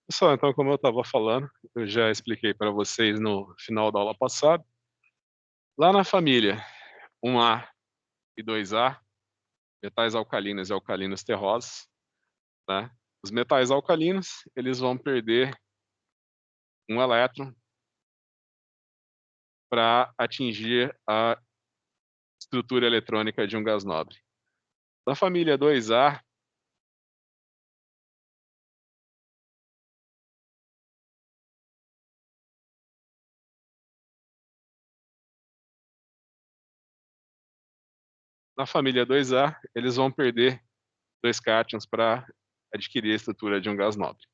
Pessoal, então, como eu estava falando, eu já expliquei para vocês no final da aula passada, lá na família 1A e 2A, metais alcalinos e alcalinos terrosos, né? Os metais alcalinos, eles vão perder um elétron para atingir a estrutura eletrônica de um gás nobre. Na família 2A, eles vão perder 2 cátions para adquirir a estrutura de um gás nobre.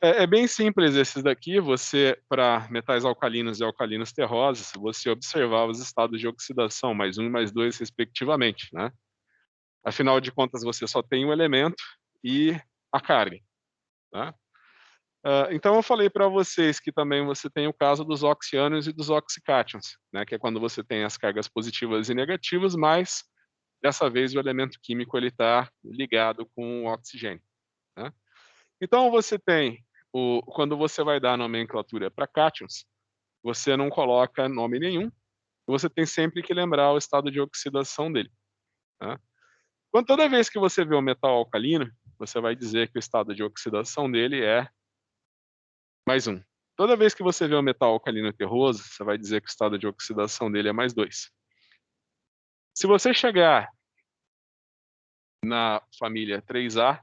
É bem simples esses daqui, você, para metais alcalinos e alcalinos terrosos, você observar os estados de oxidação, +1 e +2 respectivamente, né. Afinal de contas, você só tem um elemento e a carga, né. Então eu falei para vocês que também você tem o caso dos oxiânions e dos oxicátions, né, que é quando você tem as cargas positivas e negativas, mas dessa vez o elemento químico ele está ligado com o oxigênio, né. Então você tem quando você vai dar a nomenclatura para cátions, você não coloca nome nenhum, você tem sempre que lembrar o estado de oxidação dele, tá. Toda vez que você vê um metal alcalino, você vai dizer que o estado de oxidação dele é +1. Toda vez que você vê um metal alcalino terroso, você vai dizer que o estado de oxidação dele é +2. Se você chegar na família 3A,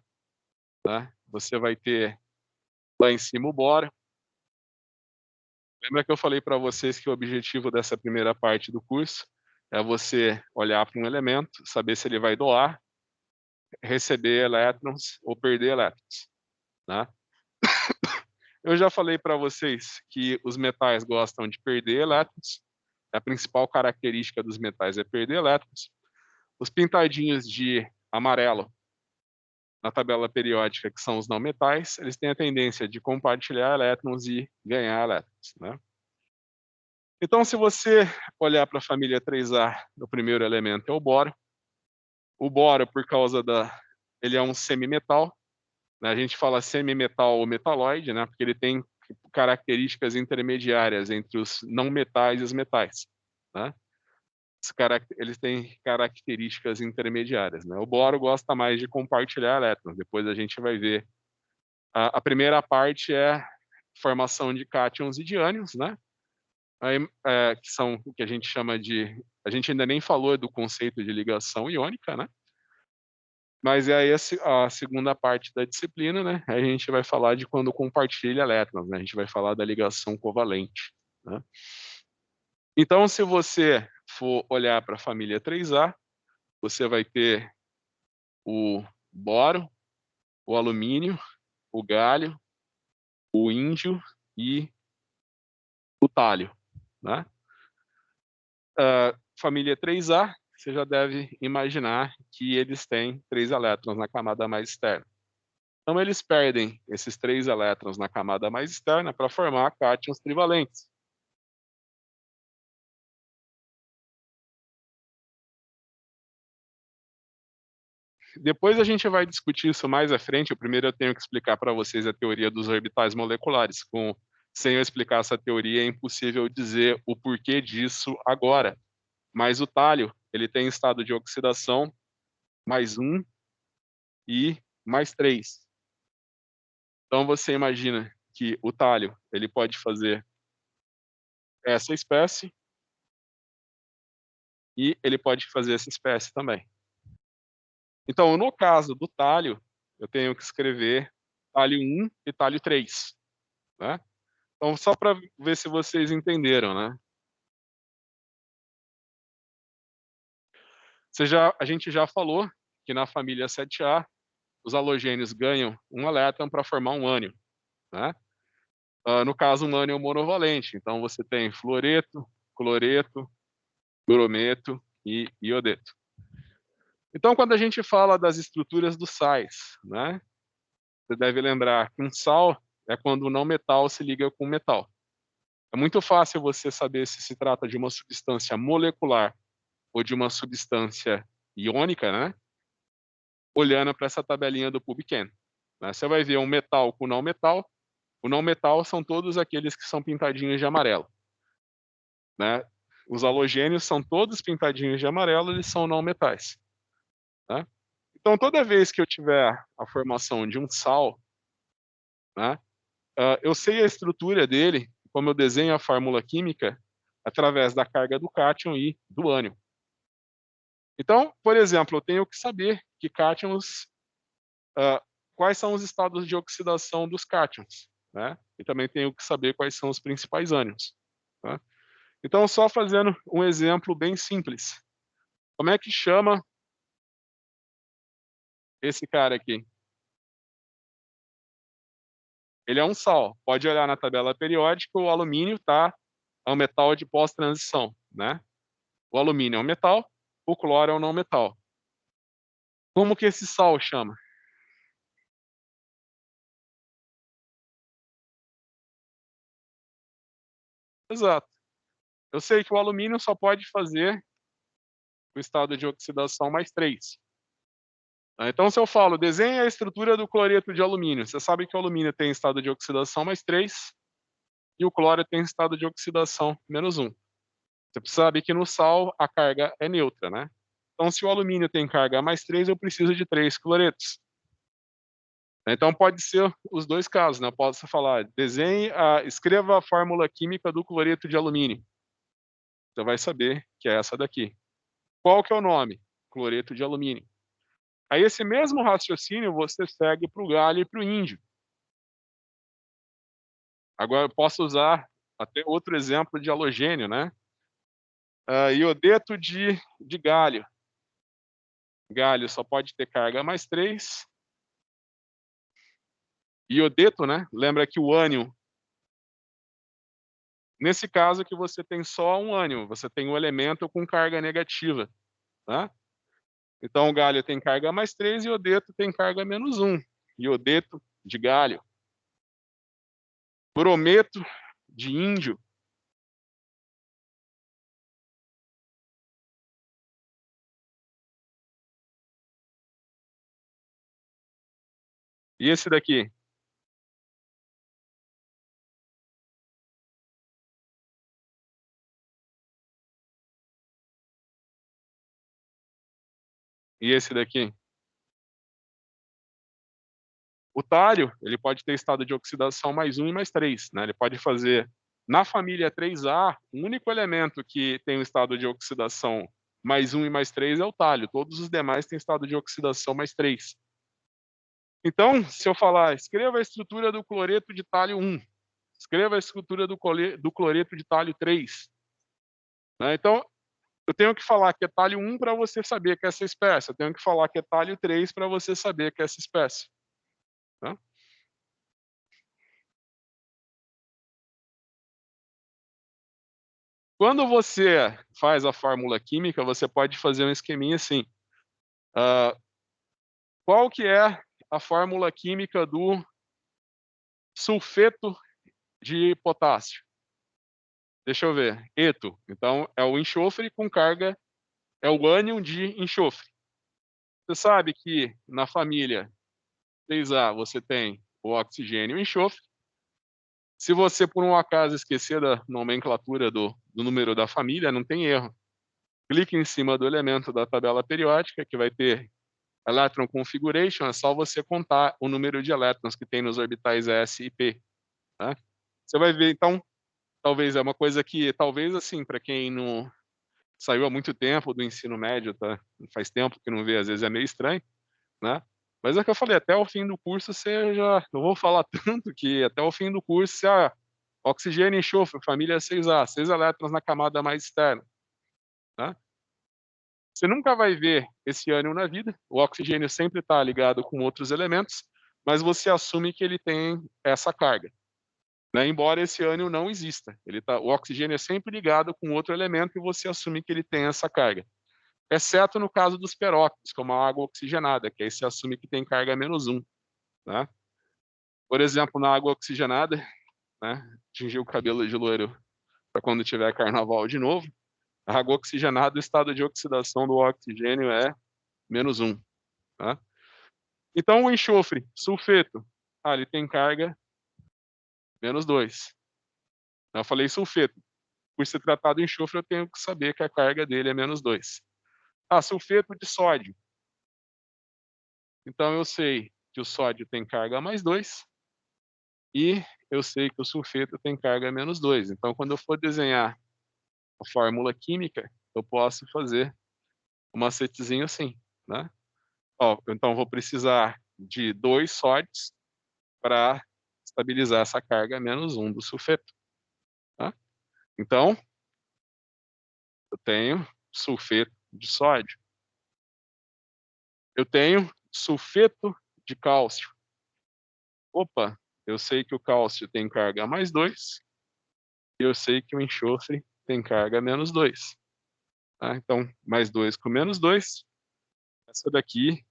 tá, você vai ter lá em cima o boro. Lembra que eu falei para vocês que o objetivo dessa primeira parte do curso é você olhar para um elemento, saber se ele vai doar, receber elétrons ou perder elétrons, né. Eu já falei para vocês que os metais gostam de perder elétrons, a principal característica dos metais é perder elétrons. Os pintadinhos de amarelo na tabela periódica, que são os não metais, eles têm a tendência de compartilhar elétrons e ganhar elétrons, né. Então, se você olhar para a família 3A, o primeiro elemento é o boro. O boro, por causa da ele é um semimetal, né, a gente fala semimetal ou metalloide, né, porque ele tem características intermediárias entre os não metais e os metais, né. Eles têm características intermediárias, né. O boro gosta mais de compartilhar elétrons, depois a gente vai ver. A primeira parte é formação de cátions e de ânions, né. Aí, que são o que a gente chama de, a gente ainda nem falou do conceito de ligação iônica, né, mas é aí a segunda parte da disciplina, né, a gente vai falar de quando compartilha elétrons, né, a gente vai falar da ligação covalente, né. Então se você for olhar para a família 3A, você vai ter o boro, o alumínio, o galho, o índio e o tálio, né. Família 3A, você já deve imaginar que eles têm 3 elétrons na camada mais externa. Então eles perdem esses 3 elétrons na camada mais externa para formar cátions trivalentes. Depois a gente vai discutir isso mais à frente, primeiro eu tenho que explicar para vocês a teoria dos orbitais moleculares, sem eu explicar essa teoria é impossível dizer o porquê disso agora, mas o tálio, ele tem estado de oxidação +1 e +3. Então você imagina que o tálio, ele pode fazer essa espécie e ele pode fazer essa espécie também. Então, no caso do tálio, eu tenho que escrever tálio 1 e tálio 3, né. Então só para ver se vocês entenderam, né. A gente já falou que na família 7A, os halogênios ganham um elétron para formar um ânion, né. No caso, um ânion monovalente, então você tem fluoreto, cloreto, brometo e iodeto. Então, quando a gente fala das estruturas dos sais, né, você deve lembrar que um sal é quando o não metal se liga com o metal. É muito fácil você saber se se trata de uma substância molecular ou de uma substância iônica, né, olhando para essa tabelinha do PubChem. né? Você vai ver um metal com não metal. O não metal são todos aqueles que são pintadinhos de amarelo, né? Os halogênios são todos pintadinhos de amarelo, eles são não metais, né? Então, toda vez que eu tiver a formação de um sal, né, eu sei a estrutura dele, como eu desenho a fórmula química, através da carga do cátion e do ânion. Então, por exemplo, eu tenho que saber que cátions, ah, quais são os estados de oxidação dos cátions, né? E também tenho que saber quais são os principais ânions, tá? Então, só fazendo um exemplo bem simples. Como é que chama esse cara aqui? Ele é um sal. Pode olhar na tabela periódica, o alumínio é um metal de pós-transição, né? O alumínio é um metal, o cloro é um não metal. Como que esse sal chama? Exato. Eu sei que o alumínio só pode fazer o estado de oxidação mais 3. Então, se eu falo, desenhe a estrutura do cloreto de alumínio, você sabe que o alumínio tem estado de oxidação mais 3 e o cloro tem estado de oxidação menos 1. Você sabe que no sal a carga é neutra, né? Então, se o alumínio tem carga mais 3, eu preciso de 3 cloretos. Então, pode ser os dois casos, né? Eu posso falar, escreva a fórmula química do cloreto de alumínio. Você vai saber que é essa daqui. Qual que é o nome? Cloreto de alumínio. Aí, esse mesmo raciocínio você segue para o galho e para o índio. Agora, eu posso usar até outro exemplo de halogênio, né? Iodeto de galho. Galho só pode ter carga mais 3. Iodeto, né? Lembra que o ânion, nesse caso que você tem só um ânion, você tem um elemento com carga negativa, tá? Então o galho tem carga mais 3 e o iodeto tem carga menos 1. Iodeto de galho. Brometo de índio. E esse daqui? E esse daqui? O tálio, ele pode ter estado de oxidação mais 1 e mais 3, né? Ele pode fazer, na família 3A, o único elemento que tem o estado de oxidação mais 1 e mais 3 é o tálio. Todos os demais têm estado de oxidação mais 3. Então, se eu falar, escreva a estrutura do cloreto de tálio 1, escreva a estrutura do cloreto de tálio 3. Né? Então, eu tenho que falar que é tálio 1 para você saber que é essa espécie. Eu tenho que falar que é tálio 3 para você saber que é essa espécie. Tá? Quando você faz a fórmula química, você pode fazer um esqueminha assim. Uh, qual que é a fórmula química do sulfeto de potássio? Deixa eu ver. Eto. Então, é o enxofre com carga, é o ânion de enxofre. Você sabe que na família 3A você tem o oxigênio e o enxofre. Se você, por um acaso, esquecer da nomenclatura do número da família, não tem erro. Clique em cima do elemento da tabela periódica, que vai ter Electron Configuration, é só você contar o número de elétrons que tem nos orbitais S e P. Tá? Você vai ver, então, talvez é uma coisa que, talvez assim, para quem não saiu há muito tempo do ensino médio, tá? Faz tempo que não vê, às vezes é meio estranho, né? Mas é o que eu falei, até o fim do curso você já, não vou falar tanto que até o fim do curso você, oxigênio e enxofre, família 6A, 6 elétrons na camada mais externa, tá? Você nunca vai ver esse ânion na vida, o oxigênio sempre está ligado com outros elementos, mas você assume que ele tem essa carga, né? Embora esse ânion não exista. O oxigênio é sempre ligado com outro elemento e você assume que ele tem essa carga. Exceto no caso dos peróxidos, como a água oxigenada, que aí você assume que tem carga menos 1. Né? Por exemplo, na água oxigenada, né, tingir o cabelo de loiro para quando tiver carnaval de novo, a água oxigenada, o estado de oxidação do oxigênio é menos 1. Tá? Então o enxofre, sulfeto, ele tem carga -2. Eu falei sulfeto, por se tratar do enxofre eu tenho que saber que a carga dele é -2. Sulfeto de sódio, então eu sei que o sódio tem carga +2 e eu sei que o sulfeto tem carga -2. Então quando eu for desenhar a fórmula química, eu posso fazer um macetezinho assim, né. Então eu vou precisar de 2 sódios para estabilizar essa carga -1 do sulfeto, tá. Então, eu tenho sulfeto de sódio, eu tenho sulfeto de cálcio. Opa, eu sei que o cálcio tem carga +2 e eu sei que o enxofre tem carga -2, tá. Então, +2 com -2, essa daqui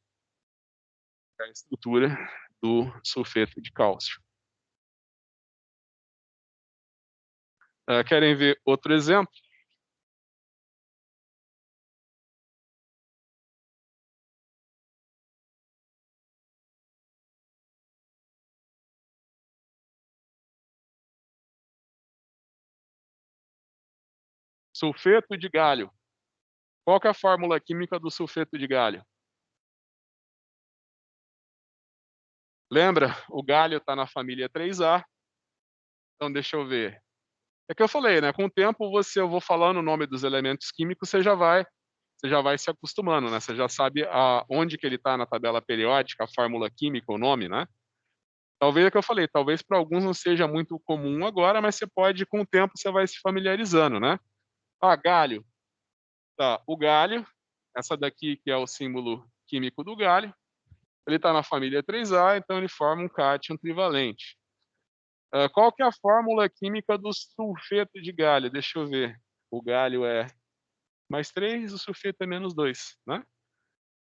é a estrutura do sulfeto de cálcio. Querem ver outro exemplo? Sulfeto de galho. Qual que é a fórmula química do sulfeto de galho? Lembra? O galho está na família 3A, então deixa eu ver. É que eu falei, né, com o tempo eu vou falando o nome dos elementos químicos, você já vai se acostumando, né, você já sabe onde que ele está na tabela periódica, a fórmula química, o nome, né. Talvez é o que eu falei, talvez para alguns não seja muito comum agora, mas você pode com o tempo você vai se familiarizando, né. Galho, tá, o galho, essa daqui que é o símbolo químico do galho, ele está na família 3A, então ele forma um cátion trivalente. Qual que é a fórmula química do sulfeto de galho? Deixa eu ver. O galho é +3, o sulfeto é -2, né.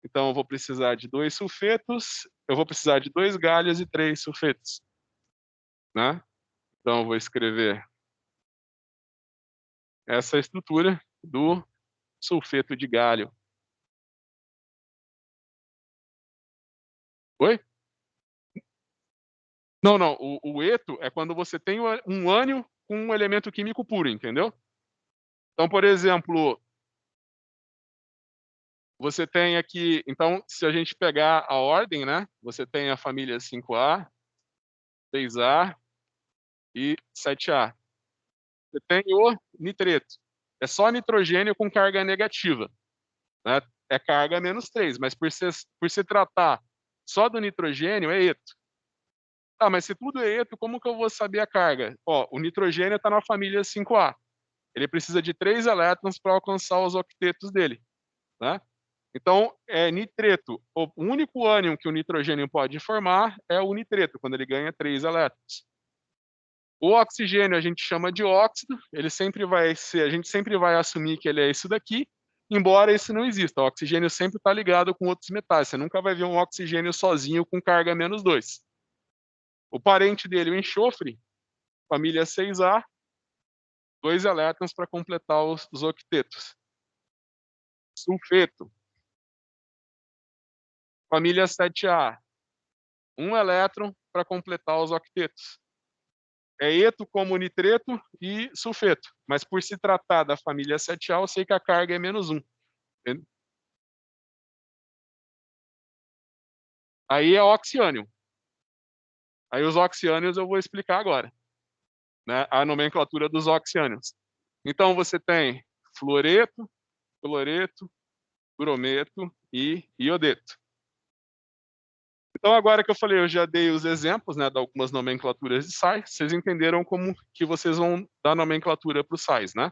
Então eu vou precisar de 2 sulfetos, eu vou precisar de 2 galhos e 3 sulfetos, né. Então eu vou escrever essa estrutura do sulfeto de galho. Oi? Não, não, o eto é quando você tem um ânion com um elemento químico puro, entendeu? Então, por exemplo, você tem aqui então, se a gente pegar a ordem, né, você tem a família 5A, 6A e 7A. Você tem o nitreto, é só nitrogênio com carga negativa, né, é carga -3, mas por se tratar só do nitrogênio, é eto. Mas se tudo é eto, como que eu vou saber a carga? O nitrogênio está na família 5A, ele precisa de 3 elétrons para alcançar os octetos dele, né. Então, nitreto, o único ânion que o nitrogênio pode formar é o nitreto, quando ele ganha 3 elétrons. O oxigênio a gente chama de óxido, ele sempre vai ser a gente sempre vai assumir que ele é isso daqui, embora isso não exista, o oxigênio sempre está ligado com outros metais, você nunca vai ver um oxigênio sozinho com carga -2. O parente dele, o enxofre, família 6A, 2 elétrons para completar os octetos. Sulfeto, família 7A, 1 elétron para completar os octetos. É eto como nitreto e sulfeto, mas por se tratar da família 7A, eu sei que a carga é -1. Entendeu? Aí é oxiânion. Aí os oxiânions eu vou explicar agora, né, a nomenclatura dos oxiânions. Então você tem fluoreto, cloreto, brometo e iodeto. Então agora que eu falei, eu já dei os exemplos, né, de algumas nomenclaturas de sais, vocês entenderam como que vocês vão dar nomenclatura para os sais, né?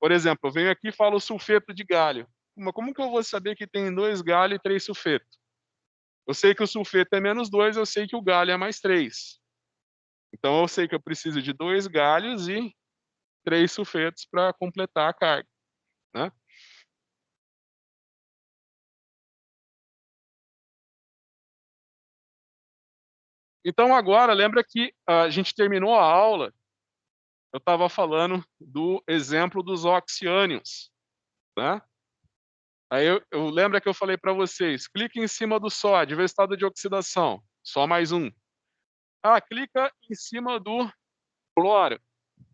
Por exemplo, eu venho aqui e falo sulfeto de galho. Mas como que eu vou saber que tem 2 galho e 3 sulfeto? Eu sei que o sulfeto é -2, eu sei que o galho é +3. Então eu sei que eu preciso de 2 galhos e 3 sulfetos para completar a carga, né. Então agora lembra que a gente terminou a aula, eu estava falando do exemplo dos oxiânions, né. Aí eu lembra que eu falei para vocês, clique em cima do sódio, vê o estado de oxidação, só mais um. Ah, clica em cima do cloro.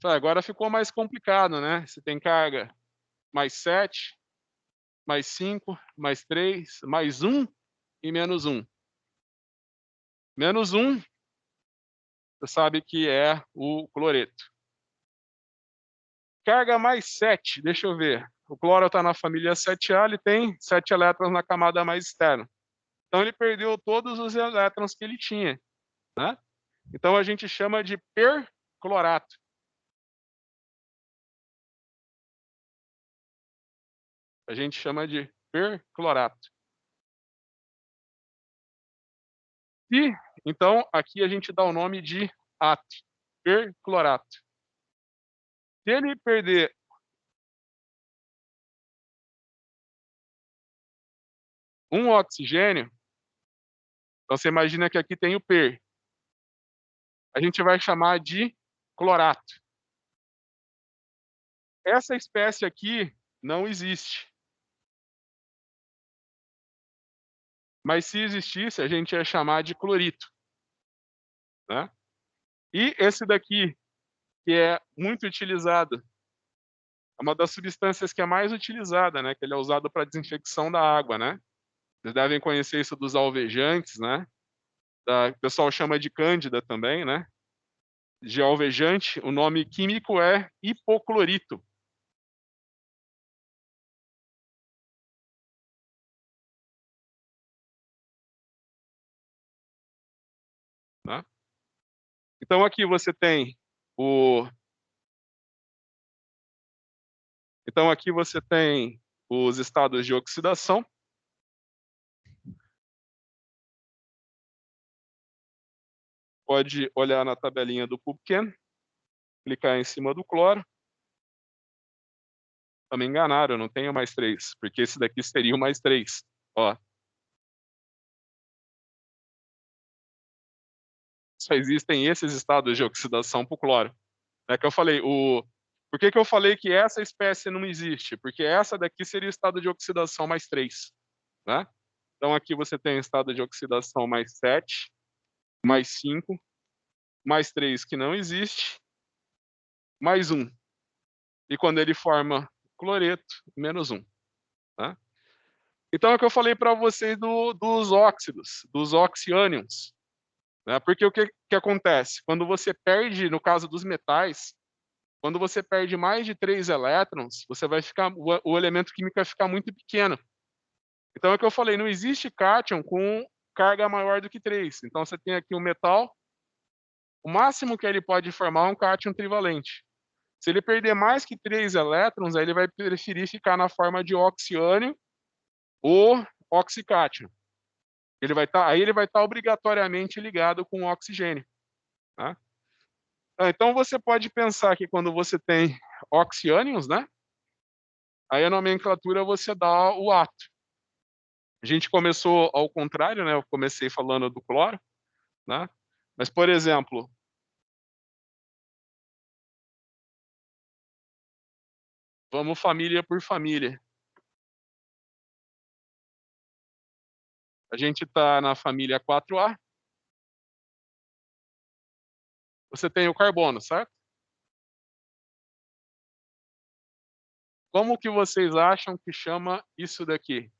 Tá, agora ficou mais complicado, né? Você tem carga mais 7, mais 5, mais 3, mais um e menos um. Menos um, você sabe que é o cloreto. Carga mais 7, deixa eu ver. O cloro está na família 7A, ele tem 7 elétrons na camada mais externa. Então ele perdeu todos os elétrons que ele tinha, né? Então a gente chama de perclorato. A gente chama de perclorato. E então aqui a gente dá o nome de ato, perclorato. Se ele perder um oxigênio, então você imagina que aqui tem o per, a gente vai chamar de clorato. Essa espécie aqui não existe. Mas se existisse, a gente ia chamar de clorito, né? E esse daqui, que é muito utilizado, é uma das substâncias que é mais utilizada, né? Que ele é usado para desinfecção da água, né? Vocês devem conhecer isso dos alvejantes, né? O pessoal chama de cândida também, né? De alvejante, o nome químico é hipoclorito. Né? Então aqui você tem o Então aqui você tem os estados de oxidação. Pode olhar na tabelinha do PubChem, clicar em cima do cloro. Me enganaram, eu não tenho mais 3, porque esse daqui seria o mais 3. Ó, só existem esses estados de oxidação para o cloro. É que eu falei, por que eu falei que essa espécie não existe? Porque essa daqui seria o estado de oxidação mais 3, né? Então aqui você tem o estado de oxidação mais 7, mais 5, mais 3 que não existe, mais 1. E quando ele forma cloreto, menos 1. Tá? Então é o que eu falei para vocês dos óxidos, dos oxiânions. Né? Porque o que acontece? Quando você perde, no caso dos metais, quando você perde mais de 3 elétrons, você vai ficar, o elemento químico vai ficar muito pequeno. Então é o que eu falei, não existe cátion com carga maior do que 3. Então você tem aqui um metal, o máximo que ele pode formar é um cátion trivalente. Se ele perder mais que 3 elétrons, aí ele vai preferir ficar na forma de oxiânio ou oxicátion. Aí ele vai estar obrigatoriamente ligado com o oxigênio. Tá? Então você pode pensar que quando você tem oxiânions, né? Aí a nomenclatura você dá o ato. A gente começou ao contrário, né? Eu comecei falando do cloro, né? Mas, por exemplo, vamos família por família. A gente está na família 4A. Você tem o carbono, certo? Como que vocês acham que chama isso daqui?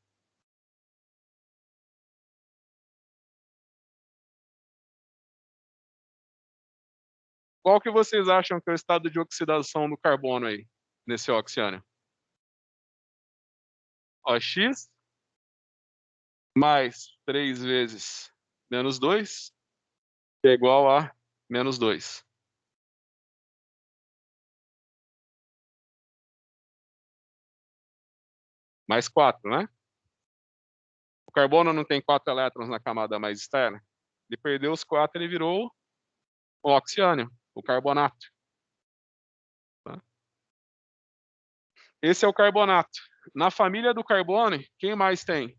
Qual que vocês acham que é o estado de oxidação do carbono aí, nesse oxiânio? Ó, X mais 3 vezes menos 2 é igual a menos 2. Mais 4, né? O carbono não tem 4 elétrons na camada mais externa. Ele perdeu os 4, ele virou o oxiânio, o carbonato. Tá? Esse é o carbonato. Na família do carbono, quem mais tem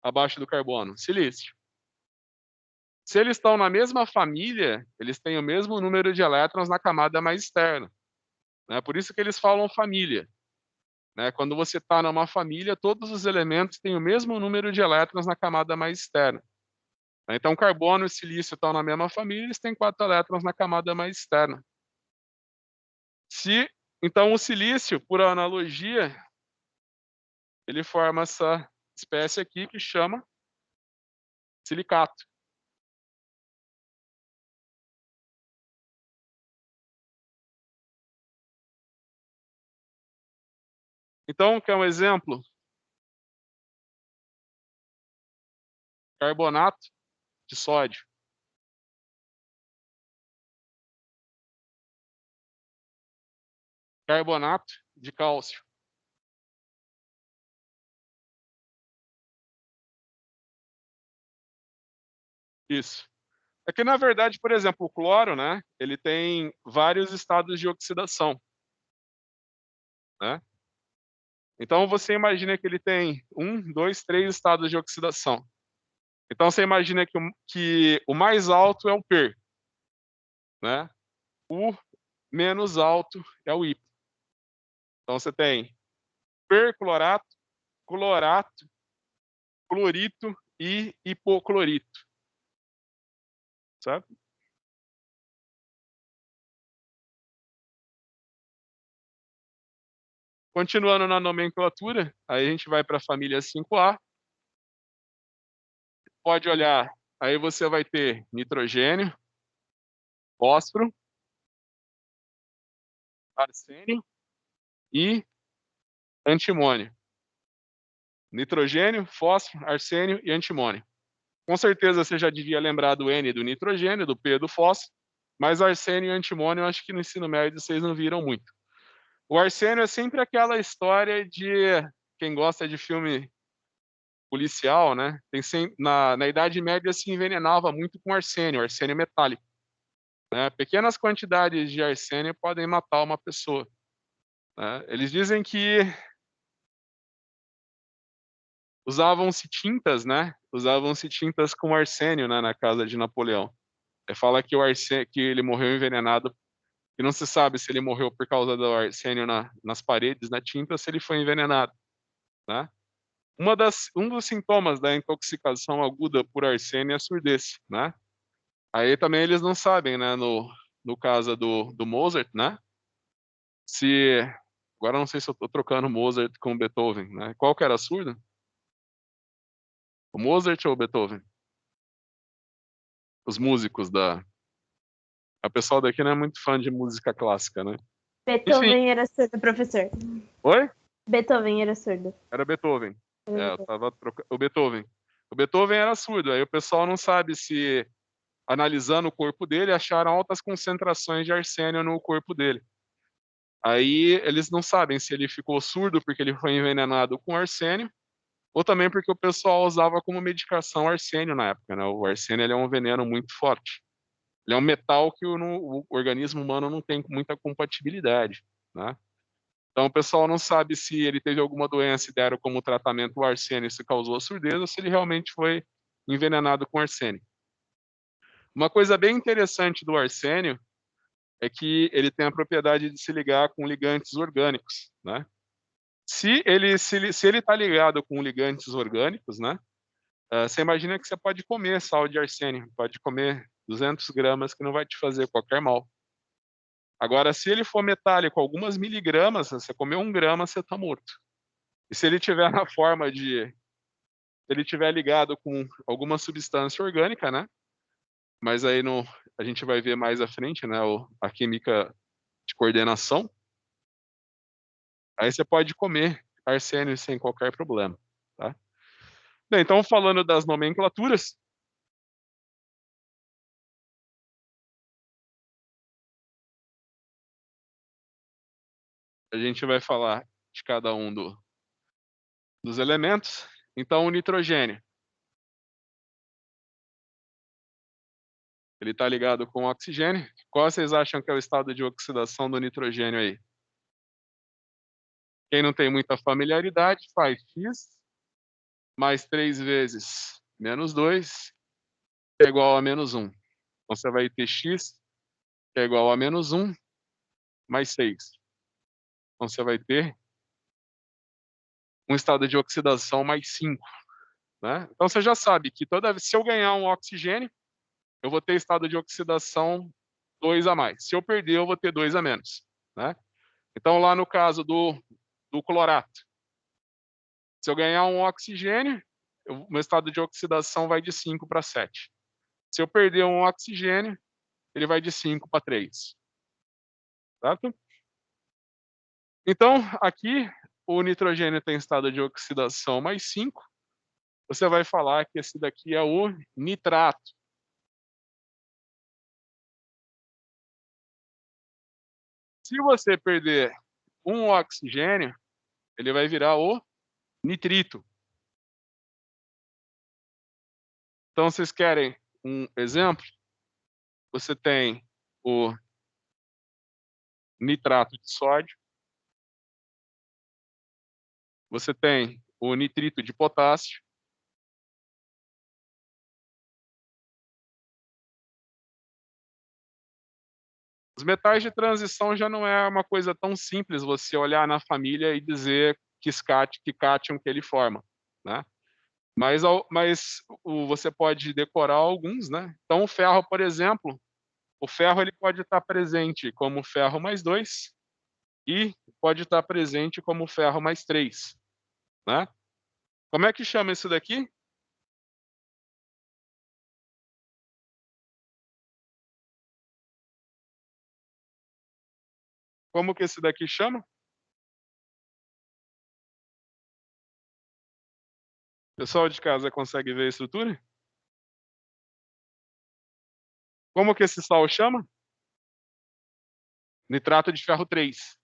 abaixo do carbono? Silício. Se eles estão na mesma família, eles têm o mesmo número de elétrons na camada mais externa. Né? Por isso que eles falam família. né? Quando você está numa família, todos os elementos têm o mesmo número de elétrons na camada mais externa. Então, carbono e silício estão na mesma família, eles têm 4 elétrons na camada mais externa. Então, o silício, por analogia, ele forma essa espécie aqui que chama silicato. Então, quer um exemplo? Carbonato de sódio. Carbonato de cálcio. Isso. É que, na verdade, por exemplo, o cloro, né, ele tem vários estados de oxidação, né? Então, você imagina que ele tem 1, 2, 3 estados de oxidação. Então, você imagina que o mais alto é o Per, né? O menos alto é o Hi. Então, você tem perclorato, clorato, clorito e hipoclorito, sabe? Continuando na nomenclatura, aí a gente vai para a família 5A. Pode olhar, aí você vai ter nitrogênio, fósforo, arsênio e antimônio. Nitrogênio, fósforo, arsênio e antimônio. Com certeza você já devia lembrar do N do nitrogênio, do P do fósforo, mas arsênio e antimônio eu acho que no ensino médio vocês não viram muito. O arsênio é sempre aquela história de quem gosta de filme policial, né? Na Idade Média se envenenava muito com arsênio metálico, né? Pequenas quantidades de arsênio podem matar uma pessoa, né? Eles dizem que usavam-se tintas, né? Usavam-se tintas com arsênio, né, na casa de Napoleão. Fala que que ele morreu envenenado, e não se sabe se ele morreu por causa do arsênio nas paredes, na tinta, ou se ele foi envenenado, né? Um dos sintomas da intoxicação aguda por arsênio é a surdez, né? Aí também eles não sabem, né, no caso do Mozart, né? Se agora eu não sei se eu tô trocando Mozart com Beethoven, né? Qual que era surdo? O Mozart ou o Beethoven? Os músicos da A pessoal daqui não é muito fã de música clássica, né? Enfim. Beethoven era surdo, professor. Oi? Beethoven era surdo. Era Beethoven. Eu tava trocando. O Beethoven. O Beethoven era surdo. Aí o pessoal não sabe se, analisando o corpo dele, acharam altas concentrações de arsênio no corpo dele. Aí eles não sabem se ele ficou surdo porque ele foi envenenado com arsênio, ou também porque o pessoal usava como medicação arsênio na época, né? O arsênio ele é um veneno muito forte. Ele é um metal que o organismo humano não tem muita compatibilidade, né? Então o pessoal não sabe se ele teve alguma doença e deram como tratamento o arsênio e se causou a surdez, ou se ele realmente foi envenenado com arsênio. Uma coisa bem interessante do arsênio é que ele tem a propriedade de se ligar com ligantes orgânicos, né? Se ele está ligado com ligantes orgânicos, né? Você imagina que você pode comer sal de arsênio, pode comer 200 gramas que não vai te fazer qualquer mal. Agora, se ele for metálico, algumas miligramas, você comer 1 grama, você está morto. E se ele tiver na forma de, se ele tiver ligado com alguma substância orgânica, né? Mas aí no, a gente vai ver mais à frente, né? A química de coordenação. Aí você pode comer arsênio sem qualquer problema, tá? Bem, então falando das nomenclaturas, a gente vai falar de cada um dos elementos. Então, o nitrogênio, ele está ligado com o oxigênio. Qual vocês acham que é o estado de oxidação do nitrogênio aí? Quem não tem muita familiaridade, faz X mais 3 vezes menos 2, que é igual a menos 1. Então, você vai ter X, que é igual a menos 1, mais 6. Então, você vai ter um estado de oxidação mais 5. Né? Então, você já sabe que se eu ganhar um oxigênio, eu vou ter estado de oxidação 2 a mais. Se eu perder, eu vou ter 2 a menos. Né? Então, lá no caso do clorato, se eu ganhar um oxigênio, o meu estado de oxidação vai de 5 para 7. Se eu perder um oxigênio, ele vai de 5 para 3. Certo? Então, aqui, o nitrogênio tem estado de oxidação mais 5. Você vai falar que esse daqui é o nitrato. Se você perder um oxigênio, ele vai virar o nitrito. Então, vocês querem um exemplo? Você tem o nitrato de sódio, você tem o nitrito de potássio, os metais de transição já não é uma coisa tão simples você olhar na família e dizer que cátion que ele forma, né? Mas você pode decorar alguns, né? Então, o ferro, por exemplo, o ferro ele pode estar presente como ferro mais 2 e pode estar presente como ferro mais 3, né? Como é que chama isso daqui? Como que esse daqui chama? O pessoal de casa consegue ver a estrutura? Como que esse sal chama? Nitrato de ferro 3.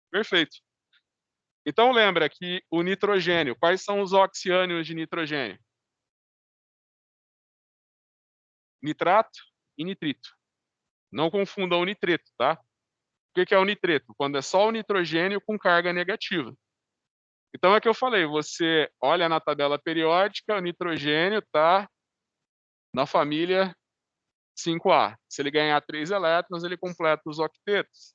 Perfeito. Então lembra que o nitrogênio, quais são os oxiânions de nitrogênio? Nitrato e nitrito. Não confundam o nitreto, tá? O que é o nitreto? Quando é só o nitrogênio com carga negativa. Então é que eu falei, você olha na tabela periódica, o nitrogênio está na família 5A. Se ele ganhar 3 elétrons, ele completa os octetos.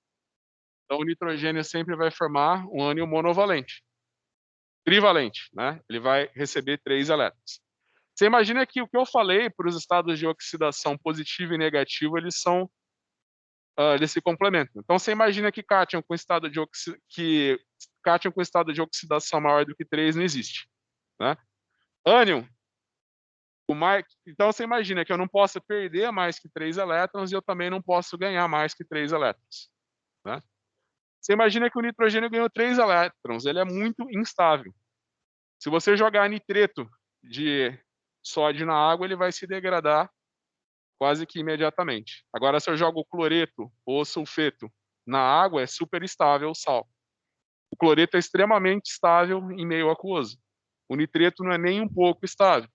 Então o nitrogênio sempre vai formar um ânion monovalente. Trivalente, né? Ele vai receber 3 elétrons. Você imagina que o que eu falei para os estados de oxidação positivo e negativo, eles se complementam. Então você imagina que cátion com estado de oxidação maior do que 3 não existe, né? Ânion, então você imagina que eu não posso perder mais que 3 elétrons e eu também não posso ganhar mais que 3 elétrons, né? Você imagina que o nitrogênio ganhou 3 elétrons, ele é muito instável. Se você jogar nitreto de sódio na água, ele vai se degradar quase que imediatamente. Agora, se eu jogo cloreto ou sulfeto na água, é super estável o sal. O cloreto é extremamente estável em meio aquoso. O nitreto não é nem um pouco estável.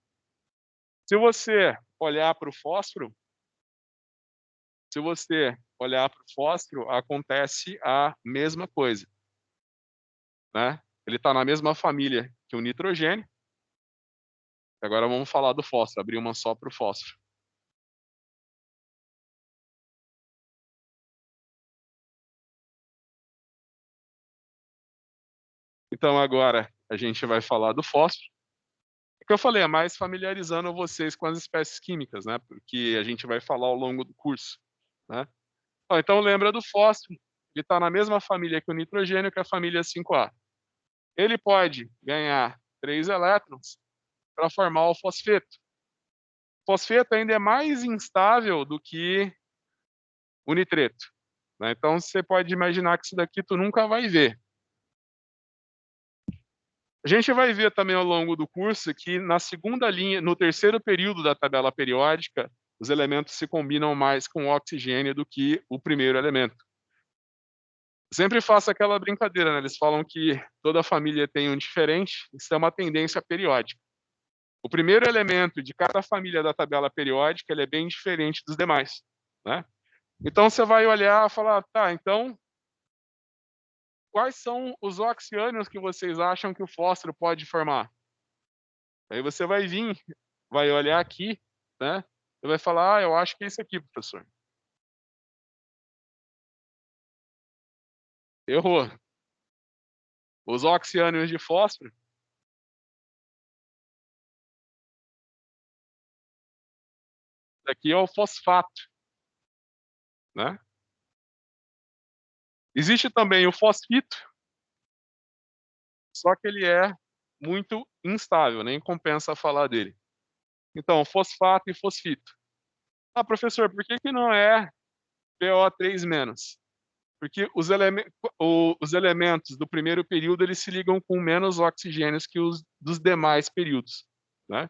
Se você olhar para o fósforo, acontece a mesma coisa, né? Ele está na mesma família que o nitrogênio. Agora vamos falar do fósforo, abrir uma só para o fósforo. Então agora a gente vai falar do fósforo. O que eu falei, é mais familiarizando vocês com as espécies químicas, né? Porque a gente vai falar ao longo do curso, né? Então lembra do fósforo, ele está na mesma família que o nitrogênio, que é a família 5A. Ele pode ganhar 3 elétrons para formar o fosfeto. O fosfeto ainda é mais instável do que o nitreto, né? Então você pode imaginar que isso daqui tu nunca vai ver. A gente vai ver também ao longo do curso que na segunda linha, no terceiro período da tabela periódica, os elementos se combinam mais com o oxigênio do que o primeiro elemento. Sempre faço aquela brincadeira, né? Eles falam que toda família tem um diferente, isso é uma tendência periódica. O primeiro elemento de cada família da tabela periódica, ele é bem diferente dos demais, né? Então você vai olhar e falar, tá, então quais são os oxiânions que vocês acham que o fósforo pode formar? Aí você vai vir, vai olhar aqui, né? E vai falar, eu acho que é esse aqui, professor. Errou. Os oxiânions de fósforo aqui é o fosfato, né? Existe também o fosfito, só que ele é muito instável, nem compensa falar dele. Então, fosfato e fosfito. Ah, professor, por que que não é PO3-? Porque os elementos do primeiro período eles se ligam com menos oxigênios que os dos demais períodos, né?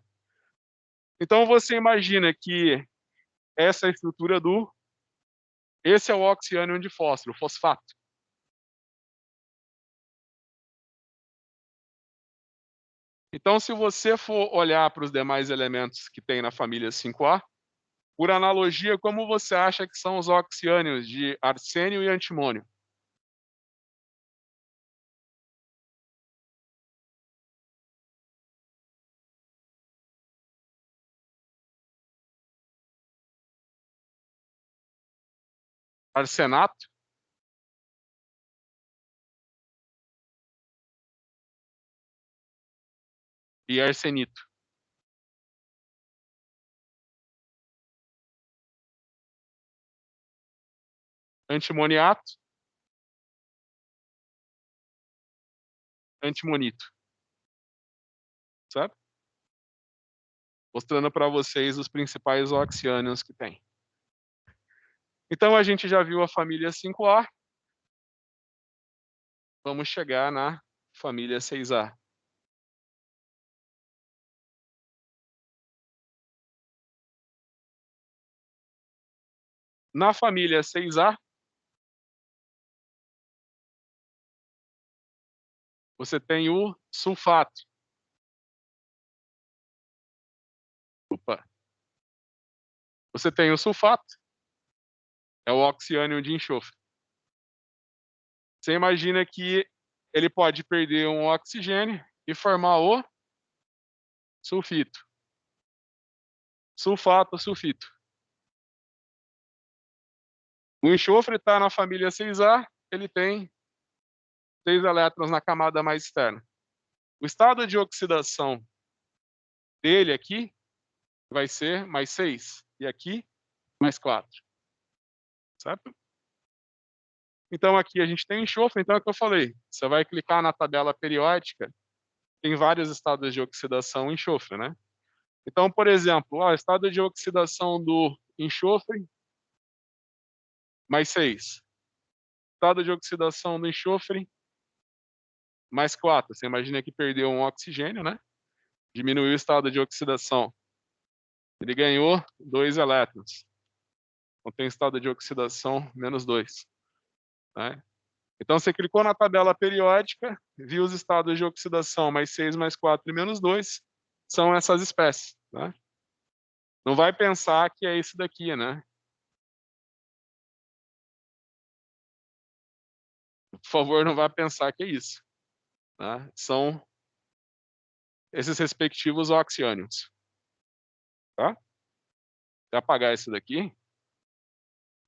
Então você imagina que essa é a estrutura esse é o oxiânion de fósforo, fosfato. Então se você for olhar para os demais elementos que tem na família 5A, por analogia, como você acha que são os oxiânions de arsênio e antimônio? Arsenato e arsenito. Antimoniato, antimonito, certo? Mostrando para vocês os principais oxiânions que tem. Então a gente já viu a família 5A, vamos chegar na família 6A. Na família 6A, você tem o sulfato. Opa. Você tem o sulfato, é o oxiânion de enxofre. Você imagina que ele pode perder um oxigênio e formar o sulfito. Sulfato, sulfito. O enxofre está na família 6A, ele tem 6 elétrons na camada mais externa. O estado de oxidação dele aqui vai ser mais 6, e aqui mais 4, certo? Então aqui a gente tem enxofre, então é o que eu falei, você vai clicar na tabela periódica, tem vários estados de oxidação em enxofre, né? Então, por exemplo, estado de oxidação do enxofre, mais 6. Estado de oxidação do enxofre, mais 4. Você imagina que perdeu um oxigênio, né? Diminuiu o estado de oxidação. Ele ganhou 2 elétrons. Então tem estado de oxidação menos 2. Né? Então você clicou na tabela periódica, viu os estados de oxidação mais 6, mais 4 e menos 2, são essas espécies. Né? Não vai pensar que é esse daqui, né? Por favor, não vai pensar que é isso. Né? São esses respectivos oxiânions. Tá? Vou apagar esse daqui.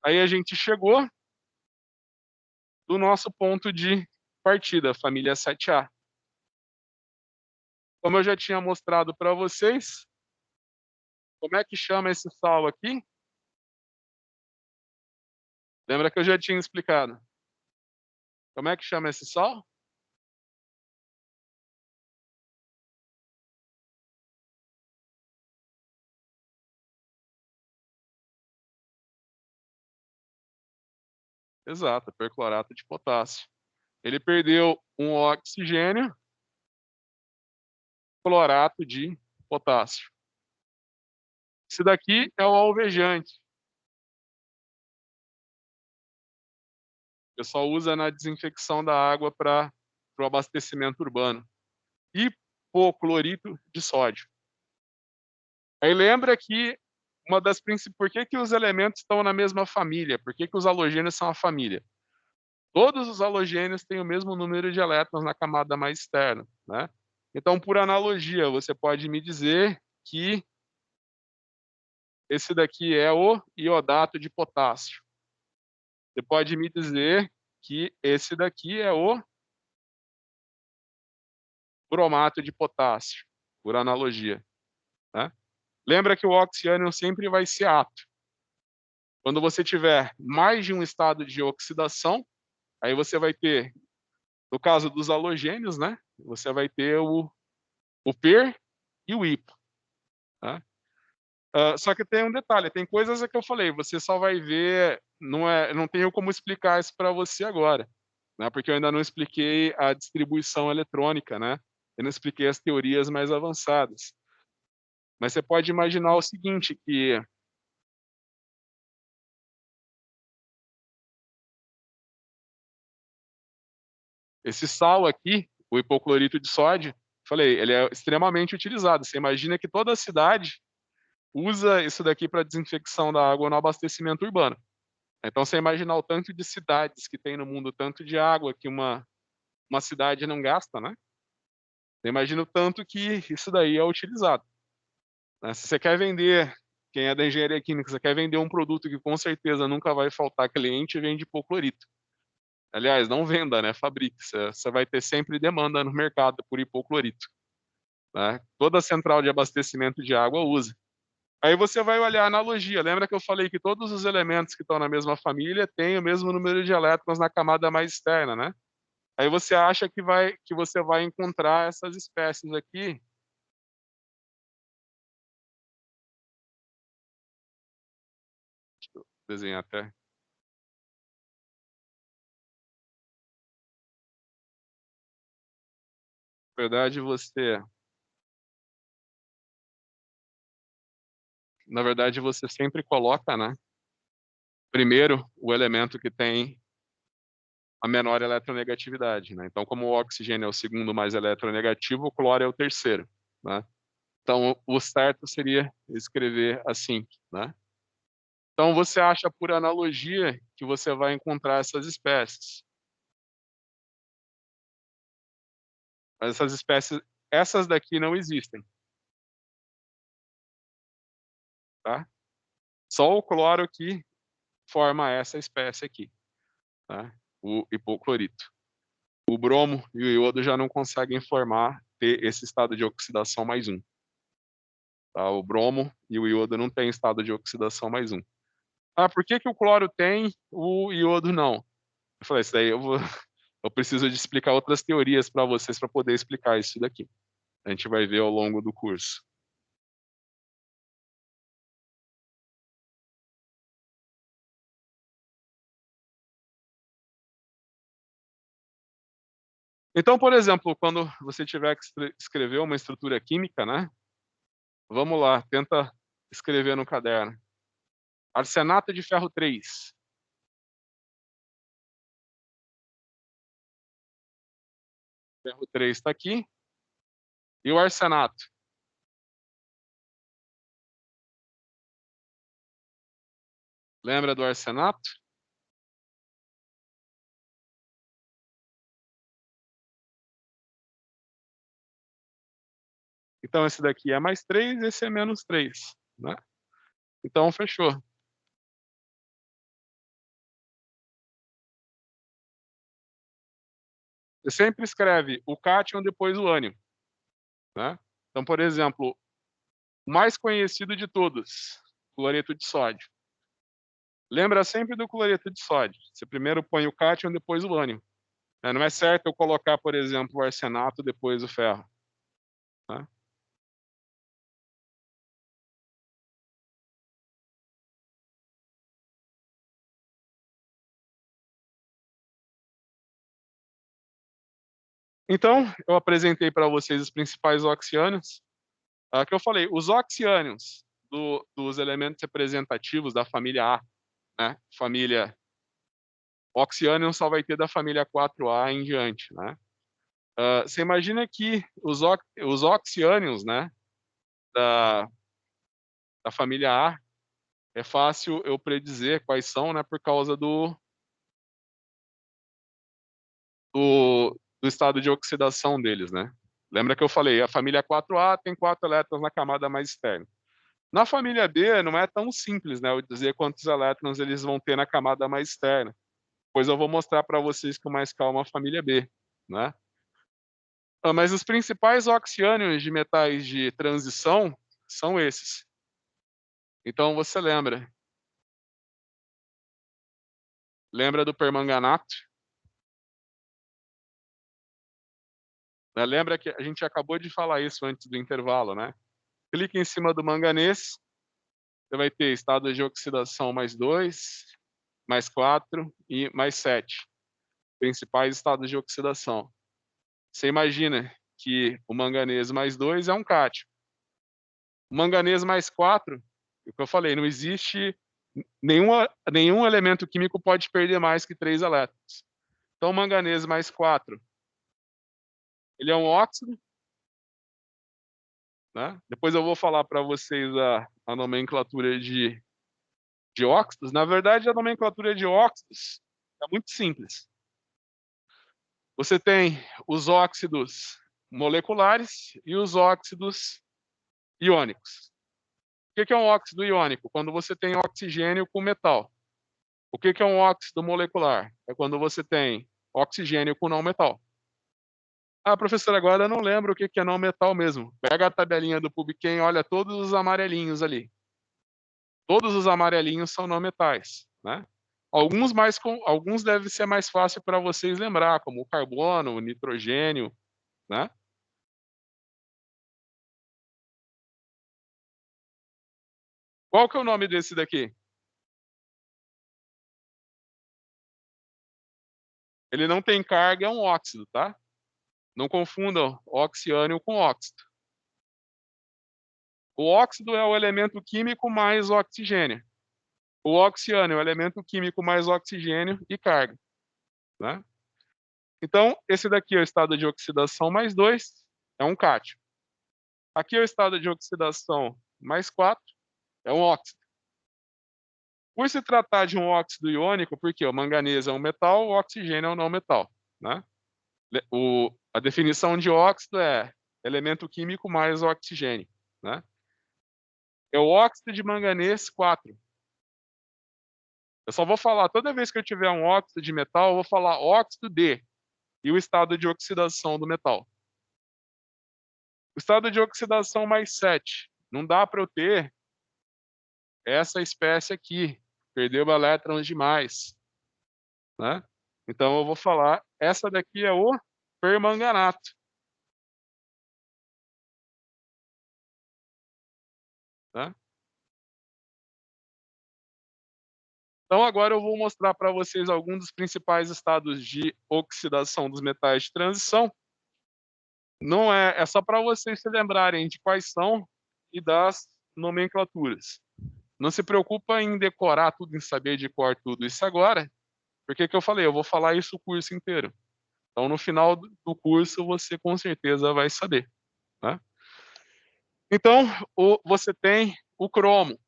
Aí a gente chegou do nosso ponto de partida, família 7A. Como eu já tinha mostrado para vocês, como é que chama esse sal aqui? Lembra que eu já tinha explicado. Como é que chama esse sal? Exato, perclorato de potássio. Ele perdeu um oxigênio, clorato de potássio. Esse daqui é o alvejante. O pessoal usa na desinfecção da água para o abastecimento urbano. Hipoclorito de sódio. Aí lembra que uma das principais, por que que os elementos estão na mesma família? Por que que os halogênios são a família? Todos os halogênios têm o mesmo número de elétrons na camada mais externa, né? Então, por analogia, você pode me dizer que esse daqui é o iodato de potássio. Você pode me dizer que esse daqui é o bromato de potássio, por analogia, né. Lembra que o oxiânion sempre vai ser ato. Quando você tiver mais de um estado de oxidação, aí você vai ter, no caso dos halogênios, né, você vai ter o PER e o IPA, tá. Só que tem um detalhe, tem coisas que eu falei, você só vai ver, não tenho como explicar isso para você agora, né, porque eu ainda não expliquei a distribuição eletrônica, né, eu não expliquei as teorias mais avançadas. Mas você pode imaginar o seguinte, que esse sal aqui, o hipoclorito de sódio, falei, ele é extremamente utilizado. Você imagina que toda a cidade usa isso daqui para desinfecção da água no abastecimento urbano. Então você imaginar o tanto de cidades que tem no mundo, tanto de água que uma cidade não gasta, né. Você imagina o tanto que isso daí é utilizado, né. Se você quer vender, quem é da engenharia química, você quer vender um produto que com certeza nunca vai faltar cliente, vende hipoclorito. Aliás, não venda, né, fabrique, você vai ter sempre demanda no mercado por hipoclorito, né. Toda central de abastecimento de água usa. Aí você vai olhar a analogia, lembra que eu falei que todos os elementos que estão na mesma família têm o mesmo número de elétrons na camada mais externa, né. Aí você acha que você vai encontrar essas espécies aqui, deixa eu desenhar até. Na verdade você sempre coloca, né, primeiro o elemento que tem a menor eletronegatividade, né. Então, como o oxigênio é o segundo mais eletronegativo, o cloro é o terceiro, né. Então, o certo seria escrever assim, né. Então, você acha por analogia que você vai encontrar essas espécies. Mas essas daqui não existem, tá. Só o cloro que forma essa espécie aqui, tá, o hipoclorito. O bromo e o iodo já não conseguem ter esse estado de oxidação mais um. Tá, o bromo e o iodo não têm estado de oxidação mais um. "Ah, por que que o cloro tem, o iodo não?" Eu falei: "Isso daí eu preciso de explicar outras teorias para vocês para poder explicar isso daqui. A gente vai ver ao longo do curso." Então, por exemplo, quando você tiver que escrever uma estrutura química, né, vamos lá, tenta escrever no caderno. Arsenato de ferro 3. Ferro 3 está aqui, e o arsenato? Lembra do arsenato? Então esse daqui é mais 3, esse é menos 3, né. Então fechou. Você sempre escreve o cátion depois o ânion, né. Então, por exemplo, o mais conhecido de todos, cloreto de sódio. Lembra sempre do cloreto de sódio, você primeiro põe o cátion, depois o ânion, né, não é certo eu colocar, por exemplo, o arsenato, depois o ferro, tá. Então, eu apresentei para vocês os principais oxiânions, que eu falei, os oxiânions dos elementos representativos da família A, né, família oxiânion só vai ter da família 4A em diante, né. Você imagina que os oxiânions, né, da da família A, é fácil eu predizer quais são, né, por causa do estado de oxidação deles, né. Lembra que eu falei, a família 4A tem 4 elétrons na camada mais externa. Na família B não é tão simples, né, eu dizer quantos elétrons eles vão ter na camada mais externa, pois eu vou mostrar para vocês com mais calma a família B, né. Mas os principais oxiânions de metais de transição são esses. Então você lembra do permanganato? Né? Lembra que a gente acabou de falar isso antes do intervalo, né? Clique em cima do manganês, você vai ter estado de oxidação mais 2, mais 4 e mais 7. Principais estados de oxidação. Você imagina que o manganês mais 2 é um cátio. O manganês mais 4, o que eu falei, não existe nenhum elemento químico pode perder mais que 3 elétrons. Então, o manganês mais 4, ele é um óxido, né? Depois eu vou falar para vocês a nomenclatura de óxidos. Na verdade, a nomenclatura de óxidos é muito simples. Você tem os óxidos moleculares e os óxidos iônicos. O que é um óxido iônico? Quando você tem oxigênio com metal. O que é um óxido molecular? É quando você tem oxigênio com não metal. Ah, professor, agora eu não lembro o que é não metal mesmo. Pega a tabelinha do PubChem e olha todos os amarelinhos ali. Todos os amarelinhos são não metais, né? Alguns devem ser mais fácil para vocês lembrar, como o carbono, o nitrogênio, né? Qual que é o nome desse daqui? Ele não tem carga, é um óxido, tá? Não confundam oxiânion com óxido. O óxido é o elemento químico mais oxigênio. O oxiânion é o elemento químico mais oxigênio e carga, né? Então, esse daqui é o estado de oxidação mais 2, é um cátio. Aqui é o estado de oxidação mais 4, é um óxido. Por se tratar de um óxido iônico, porque o manganês é um metal, o oxigênio é um não metal, né? A definição de óxido é elemento químico mais oxigênio, né? É o óxido de manganês 4. Eu só vou falar, toda vez que eu tiver um óxido de metal, eu vou falar óxido de e o estado de oxidação do metal. O estado de oxidação mais 7. Não dá para eu ter essa espécie aqui. Perdeu elétrons demais, né? Então eu vou falar, essa daqui é o permanganato, né? Então agora eu vou mostrar para vocês alguns dos principais estados de oxidação dos metais de transição. Não é só para vocês se lembrarem de quais são e das nomenclaturas. Não se preocupa em decorar tudo, em saber de cor tudo isso agora, porque que eu falei, eu vou falar isso o curso inteiro. Então no final do curso você com certeza vai saber, né? Então você tem o cromo.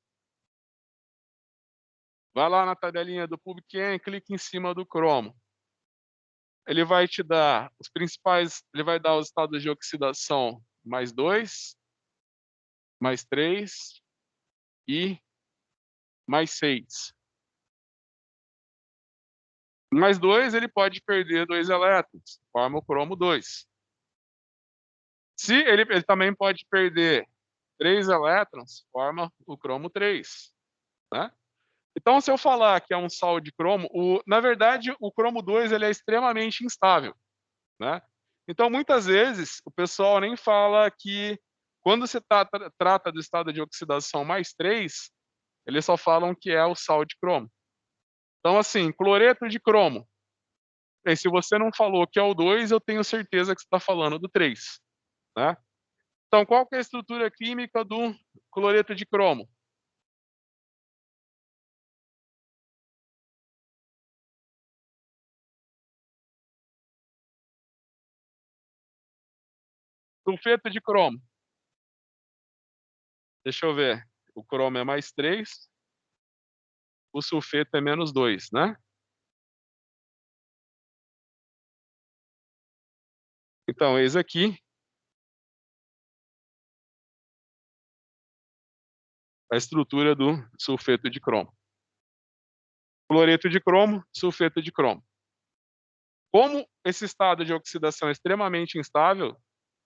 Vai lá na tabelinha do PubChem, clique em cima do cromo. Ele vai te dar os principais, ele vai dar os estados de oxidação mais 2, mais 3 e mais 6. Mais 2, ele pode perder 2 elétrons, forma o cromo 2. Se ele também pode perder 3 elétrons, forma o cromo 3, né? Então, se eu falar que é um sal de cromo, na verdade, o cromo 2 ele é extremamente instável, né? Então, muitas vezes, o pessoal nem fala que, quando você trata do estado de oxidação mais 3, eles só falam que é o sal de cromo. Então, assim, cloreto de cromo. E se você não falou que é o 2, eu tenho certeza que você está falando do 3, né? Então, qual que é a estrutura química do cloreto de cromo? Sulfeto de cromo. Deixa eu ver. O cromo é mais 3, o sulfeto é menos 2, né? Então, eis aqui a estrutura do sulfeto de cromo. Cloreto de cromo, sulfeto de cromo. Como esse estado de oxidação é extremamente instável,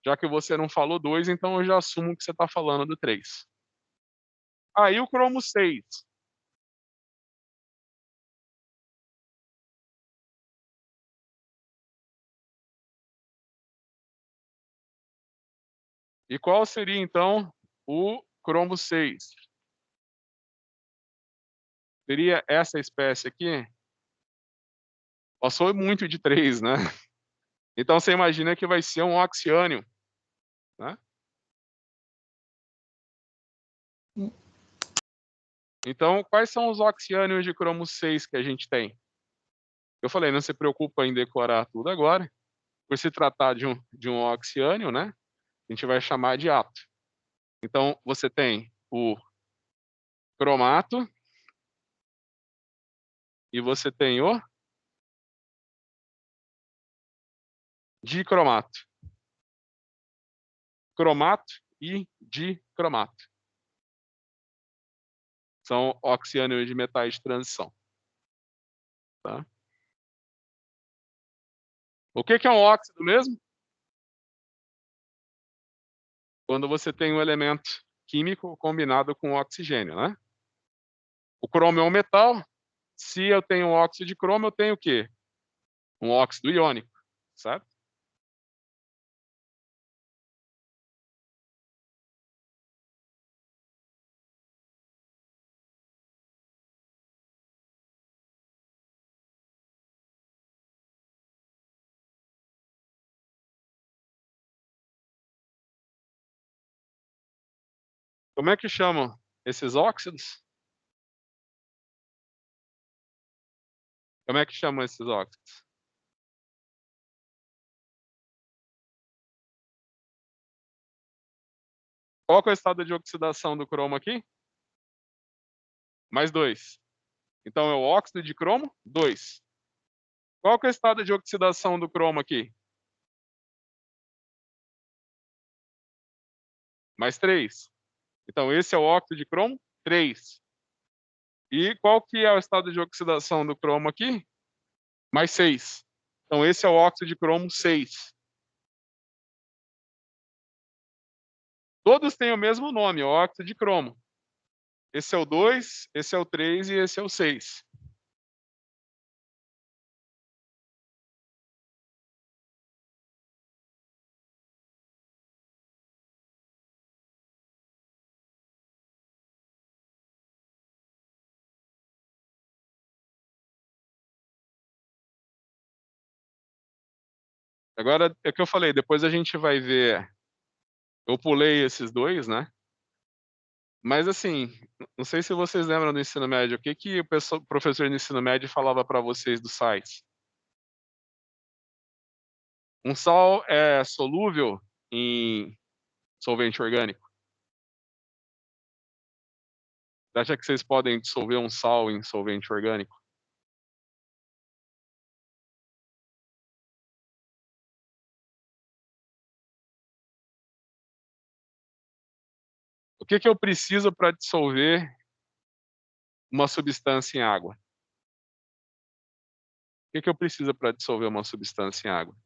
já que você não falou 2, então eu já assumo que você está falando do 3. Aí o cromo 6. E qual seria, então, o cromo 6? Seria essa espécie aqui? Passou muito de 3, né? Então você imagina que vai ser um oxiânio, né? Então, quais são os oxiânios de cromo 6 que a gente tem? Eu falei, não se preocupa em decorar tudo agora. Por se tratar de um oxiânio, né? A gente vai chamar de ato. Então, você tem o cromato e você tem o dicromato. Cromato e dicromato. São oxiânios de metais de transição. Tá? O que é um óxido mesmo? Quando você tem um elemento químico combinado com oxigênio, né? O cromo é um metal. Se eu tenho um óxido de cromo, eu tenho o quê? Um óxido iônico, certo? Como é que chamam esses óxidos? Como é que chamam esses óxidos? Qual que é o estado de oxidação do cromo aqui? Mais 2. Então é o óxido de cromo 2. Qual que é o estado de oxidação do cromo aqui? Mais 3. Então esse é o óxido de cromo 3. E qual que é o estado de oxidação do cromo aqui? Mais 6. Então esse é o óxido de cromo 6. Todos têm o mesmo nome, óxido de cromo. Esse é o 2, esse é o 3 e esse é o 6. Agora, é o que eu falei, depois a gente vai ver. Eu pulei esses dois, né? Mas assim, não sei se vocês lembram do ensino médio, o que que o professor do ensino médio falava para vocês dos sais? Um sal é solúvel em solvente orgânico? Você acha que vocês podem dissolver um sal em solvente orgânico? O que que eu preciso para dissolver uma substância em água? O que que eu preciso para dissolver uma substância em água?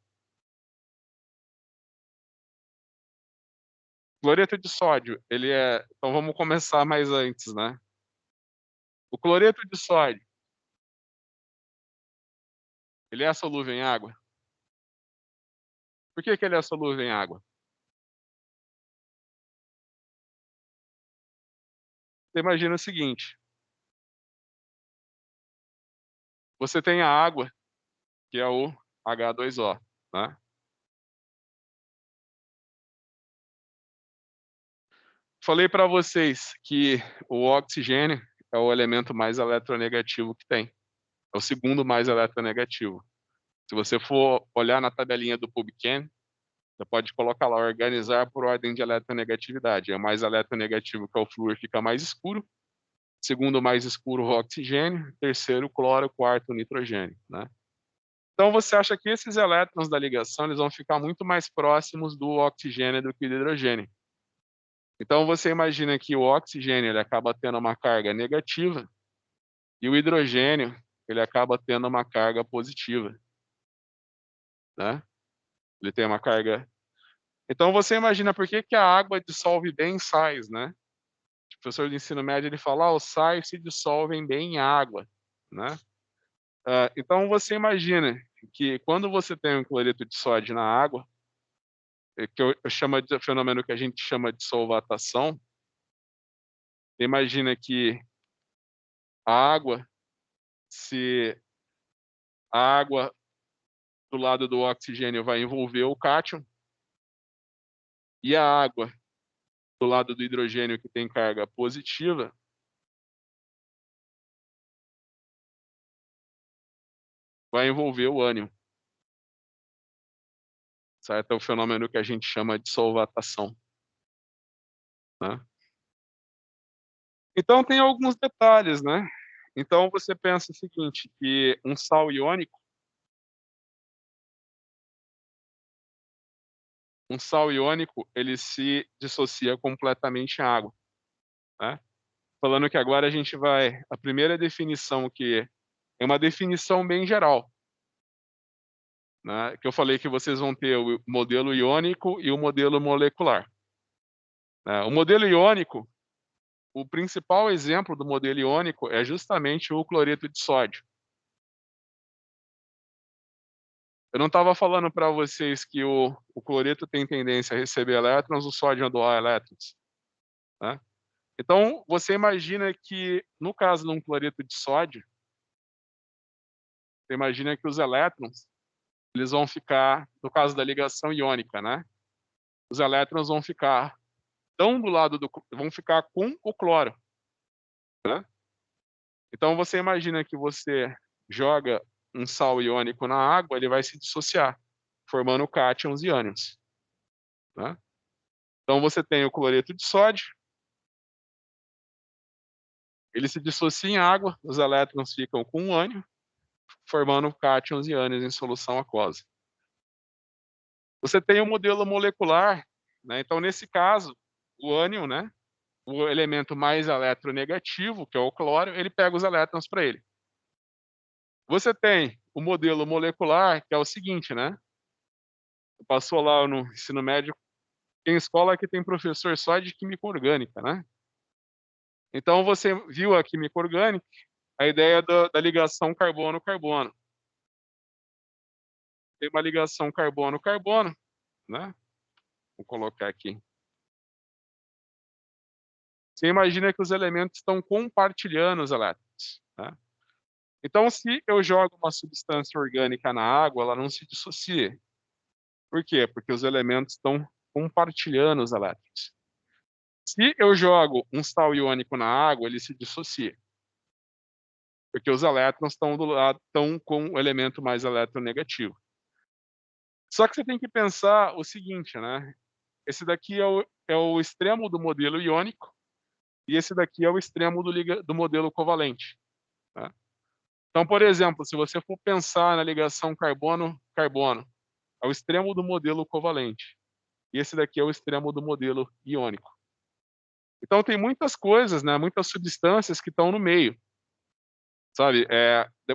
Cloreto de sódio, ele é. Então vamos começar mais antes, né? O cloreto de sódio, ele é solúvel em água? Por que que ele é solúvel em água? Você imagina o seguinte: você tem a água, que é o H2O, né? Falei para vocês que o oxigênio é o elemento mais eletronegativo que tem. É o segundo mais eletronegativo. Se você for olhar na tabelinha do PubChem, você pode colocar lá, organizar por ordem de eletronegatividade. É o mais eletronegativo, que é o flúor, fica mais escuro. Segundo mais escuro, o oxigênio. Terceiro, o cloro. Quarto, o nitrogênio, né? Então, você acha que esses elétrons da ligação eles vão ficar muito mais próximos do oxigênio do que do hidrogênio. Então, você imagina que o oxigênio ele acaba tendo uma carga negativa e o hidrogênio ele acaba tendo uma carga positiva. né? Ele tem uma carga. Então você imagina por que que a água dissolve bem sais, né? O professor de ensino médio ele fala, os sais se dissolvem bem em água, né? Então você imagina que quando você tem um cloreto de sódio na água, que eu chamo de fenômeno que a gente chama de solvatação, imagina que a água, se a água do lado do oxigênio vai envolver o cátion e a água do lado do hidrogênio que tem carga positiva vai envolver o ânion, certo? É o fenômeno que a gente chama de solvatação, né? Então tem alguns detalhes, né? Então você pensa o seguinte, que um sal iônico, ele se dissocia completamente em água, né? Falando que agora a gente vai, a primeira definição que é uma definição bem geral, né? Que eu falei que vocês vão ter o modelo iônico e o modelo molecular, né? O modelo iônico, o principal exemplo do modelo iônico é justamente o cloreto de sódio. Eu não estava falando para vocês que o cloreto tem tendência a receber elétrons, o sódio a doar elétrons, né? Então, você imagina que, no caso de um cloreto de sódio, você imagina que os elétrons, eles vão ficar, no caso da ligação iônica, né? Os elétrons vão ficar tão do lado vão ficar com o cloro, né? Então, você imagina que você joga um sal iônico na água, ele vai se dissociar, formando cátions e ânions, né? Então, você tem o cloreto de sódio, ele se dissocia em água, os elétrons ficam com um ânion, formando cátions e ânions em solução aquosa. Você tem o modelo molecular, né? Então, nesse caso, o ânion, né? O elemento mais eletronegativo, que é o cloro, ele pega os elétrons para ele. Você tem o modelo molecular, que é o seguinte, né? Passou lá no ensino médio, tem escola que tem professor só de química orgânica, né? Então, você viu a química orgânica, a ideia da ligação carbono-carbono. Tem uma ligação carbono-carbono, né? Vou colocar aqui. Você imagina que os elementos estão compartilhando os elétrons, né? Então, se eu jogo uma substância orgânica na água, ela não se dissocia. Por quê? Porque os elementos estão compartilhando os elétrons. Se eu jogo um sal iônico na água, ele se dissocia. Porque os elétrons estão do lado, estão com o elemento mais eletronegativo. Só que você tem que pensar o seguinte, né? Esse daqui é o extremo do modelo iônico e esse daqui é o extremo do modelo covalente, né? Então, por exemplo, se você for pensar na ligação carbono-carbono, é o extremo do modelo covalente. E esse daqui é o extremo do modelo iônico. Então, tem muitas coisas, né, muitas substâncias que estão no meio, sabe?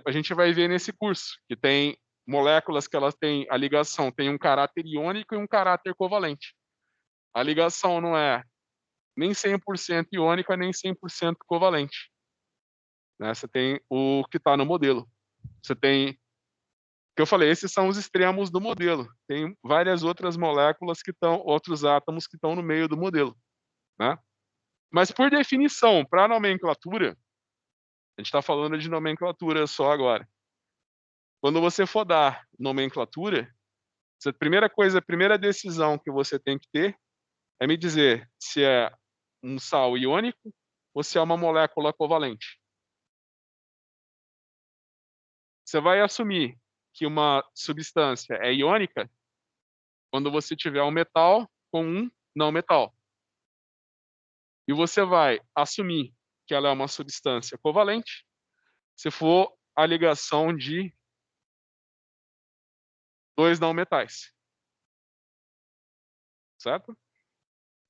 A gente vai ver nesse curso que tem moléculas que elas têm a ligação, tem um caráter iônico e um caráter covalente. A ligação não é nem 100% iônica, nem 100% covalente, né? Você tem o que está no modelo. Você tem que eu falei, esses são os extremos do modelo. Tem várias outras moléculas que estão, outros átomos que estão no meio do modelo, né? Mas por definição, para nomenclatura, a gente está falando de nomenclatura só agora. Quando você for dar nomenclatura, a primeira coisa, a primeira decisão que você tem que ter é me dizer se é um sal iônico ou se é uma molécula covalente. Você vai assumir que uma substância é iônica quando você tiver um metal com um não metal. E você vai assumir que ela é uma substância covalente se for a ligação de dois não metais. Certo?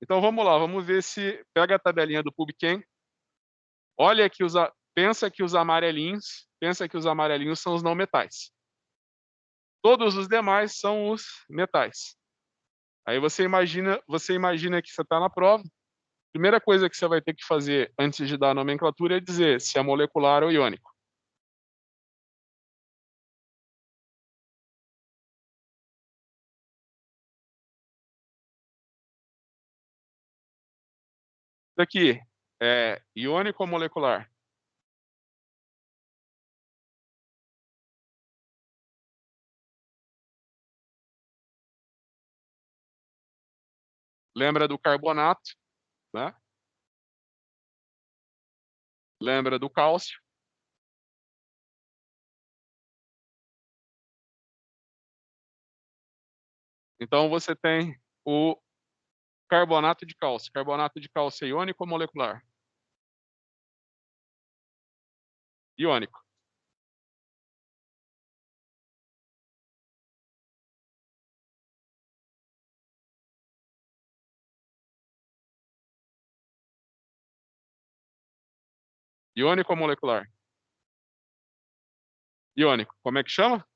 Então vamos lá, vamos ver se pega a tabelinha do PubChem. Olha que pensa que os amarelinhos são os não metais. Todos os demais são os metais. Aí você imagina que você está na prova. Primeira coisa que você vai ter que fazer antes de dar a nomenclatura é dizer se é molecular ou iônico. Isso aqui é iônico ou molecular? Lembra do carbonato, né? Lembra do cálcio. Então você tem o carbonato de cálcio. Carbonato de cálcio é iônico ou molecular? Iônico. Iônico ou molecular? Iônico. Como é que chama?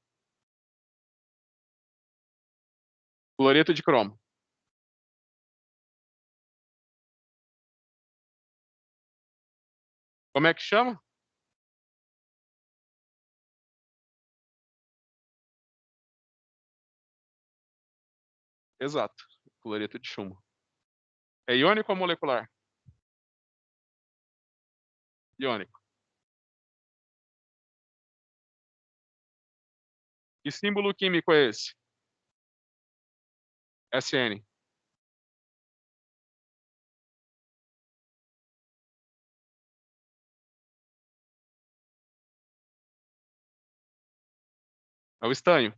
Cloreto de cromo. Como é que chama? Exato. Cloreto de chumbo. É iônico ou molecular? Iônico. Que símbolo químico é esse? SN. É o estanho.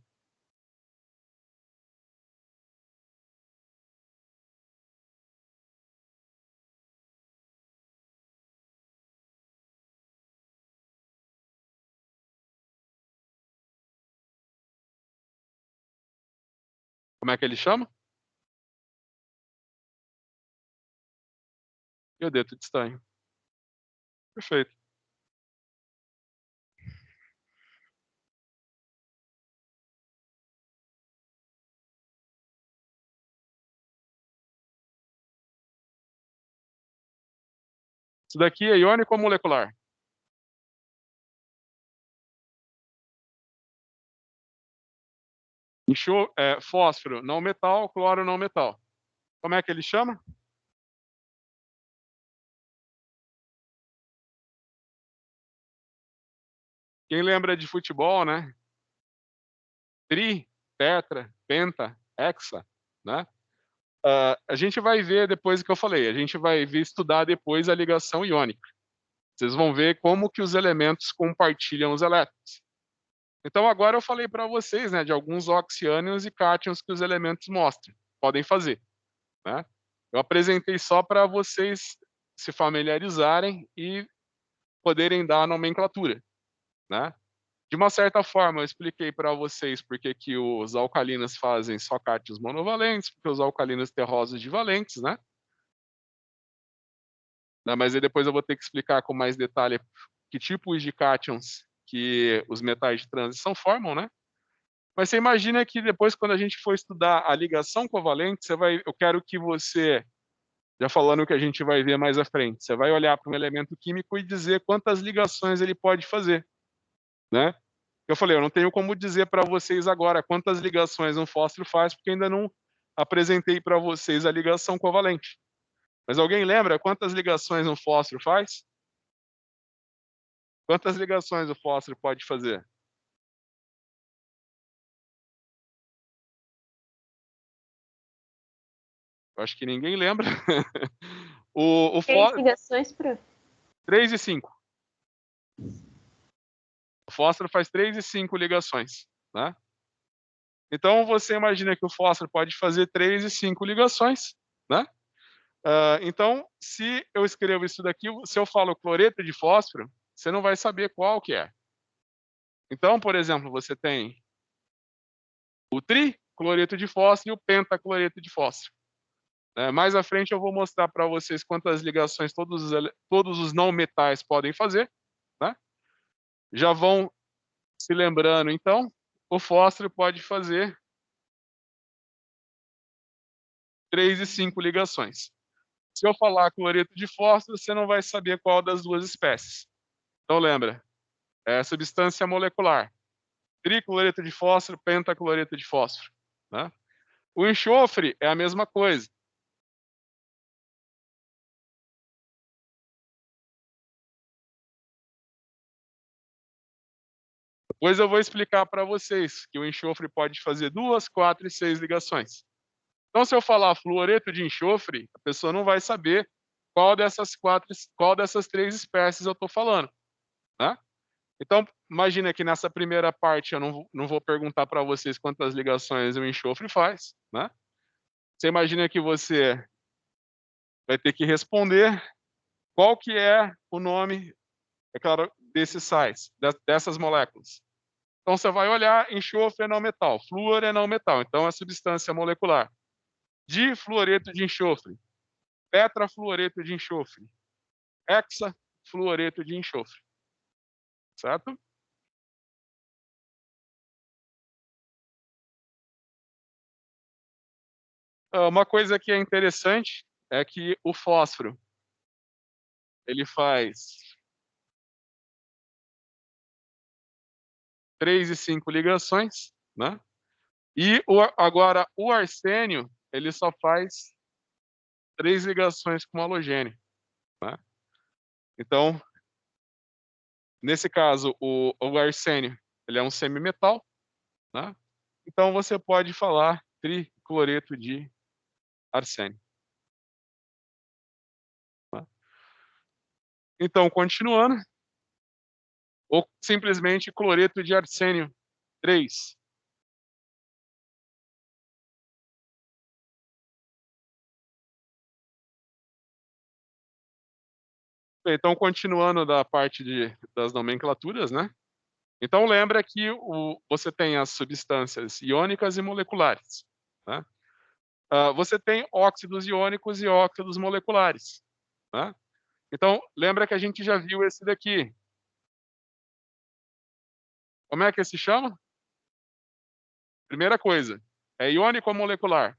Como é que ele chama? Iodeto de estanho. Perfeito. Isso daqui é iônico ou molecular? Fósforo não metal, cloro não metal. Como é que ele chama? Quem lembra de futebol, né? Tri, tetra, penta, hexa, né? A gente vai ver depois que eu falei, a gente vai ver estudar depois a ligação iônica. Vocês vão ver como que os elementos compartilham os elétrons. Então agora eu falei para vocês, né, de alguns oxiânions e cátions que os elementos mostram, podem fazer, né? Eu apresentei só para vocês se familiarizarem e poderem dar a nomenclatura, né? De uma certa forma, eu expliquei para vocês por que os alcalinos fazem só cátions monovalentes, porque os alcalinos terrosos divalentes, né? Mas aí depois eu vou ter que explicar com mais detalhe que tipos de cátions que os metais de transição formam, né? Mas você imagina que depois, quando a gente for estudar a ligação covalente, eu quero que você, já falando o que a gente vai ver mais à frente, você vai olhar para um elemento químico e dizer quantas ligações ele pode fazer, né? Eu falei, eu não tenho como dizer para vocês agora quantas ligações um fósforo faz, porque ainda não apresentei para vocês a ligação covalente. Mas alguém lembra quantas ligações um fósforo faz? Quantas ligações o fósforo pode fazer? Eu acho que ninguém lembra. O 3 ligações, prof. 3 e 5. O fósforo faz 3 e 5 ligações, né? Então você imagina que o fósforo pode fazer 3 e 5 ligações, né? Então, se eu escrevo isso daqui, se eu falo cloreto de fósforo, você não vai saber qual que é. Então, por exemplo, você tem o tricloreto de fósforo e o pentacloreto de fósforo. Mais à frente eu vou mostrar para vocês quantas ligações todos os não metais podem fazer, né? Já vão se lembrando, então, o fósforo pode fazer 3 e 5 ligações. Se eu falar cloreto de fósforo, você não vai saber qual das duas espécies. Então lembra, é substância molecular. Tricloreto de fósforo, pentacloreto de fósforo, né? O enxofre é a mesma coisa. Depois eu vou explicar para vocês que o enxofre pode fazer 2, 4 e 6 ligações. Então, se eu falar fluoreto de enxofre, a pessoa não vai saber qual dessas 3 espécies eu estou falando, né? Então, imagina que nessa primeira parte eu não vou perguntar para vocês quantas ligações o enxofre faz, né? Você imagina que você vai ter que responder qual que é o nome, é claro, desses sais, dessas moléculas. Então você vai olhar, enxofre é não metal, flúor é não metal, então é substância molecular. Difluoreto de enxofre, tetrafluoreto de enxofre, hexafluoreto de enxofre, certo? Uma coisa que é interessante é que o fósforo, ele faz 3 e 5 ligações, né? E agora o arsênio, ele só faz 3 ligações com halogênio, né? Então, nesse caso, o arsênio, ele é um semimetal, né? Então você pode falar tricloreto de arsênio. Tá? Então, continuando, ou simplesmente cloreto de arsênio 3. Então, continuando da parte das nomenclaturas, né? Então, lembra que você tem as substâncias iônicas e moleculares, né? Você tem óxidos iônicos e óxidos moleculares, né? Então, lembra que a gente já viu esse daqui. Como é que se chama? Primeira coisa, é iônico ou molecular?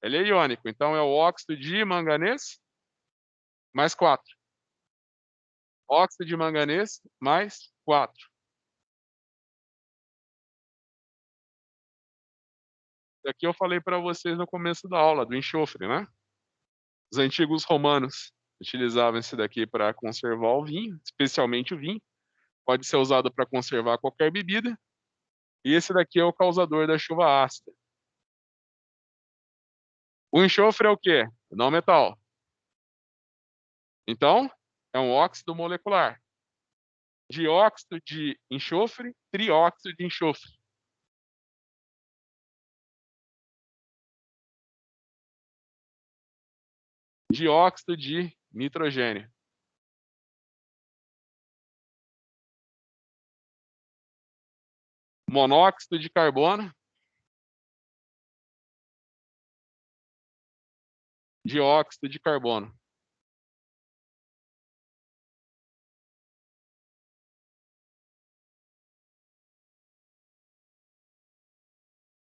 Ele é iônico, então é o óxido de manganês mais 4. Óxido de manganês mais 4. Aqui eu falei para vocês no começo da aula, do enxofre, né? Os antigos romanos utilizavam esse daqui para conservar o vinho, especialmente o vinho. Pode ser usado para conservar qualquer bebida. E esse daqui é o causador da chuva ácida. O enxofre é o quê? Não metal. Então, é um óxido molecular. Dióxido de enxofre, trióxido de enxofre. Dióxido de nitrogênio. Monóxido de carbono. Dióxido de carbono.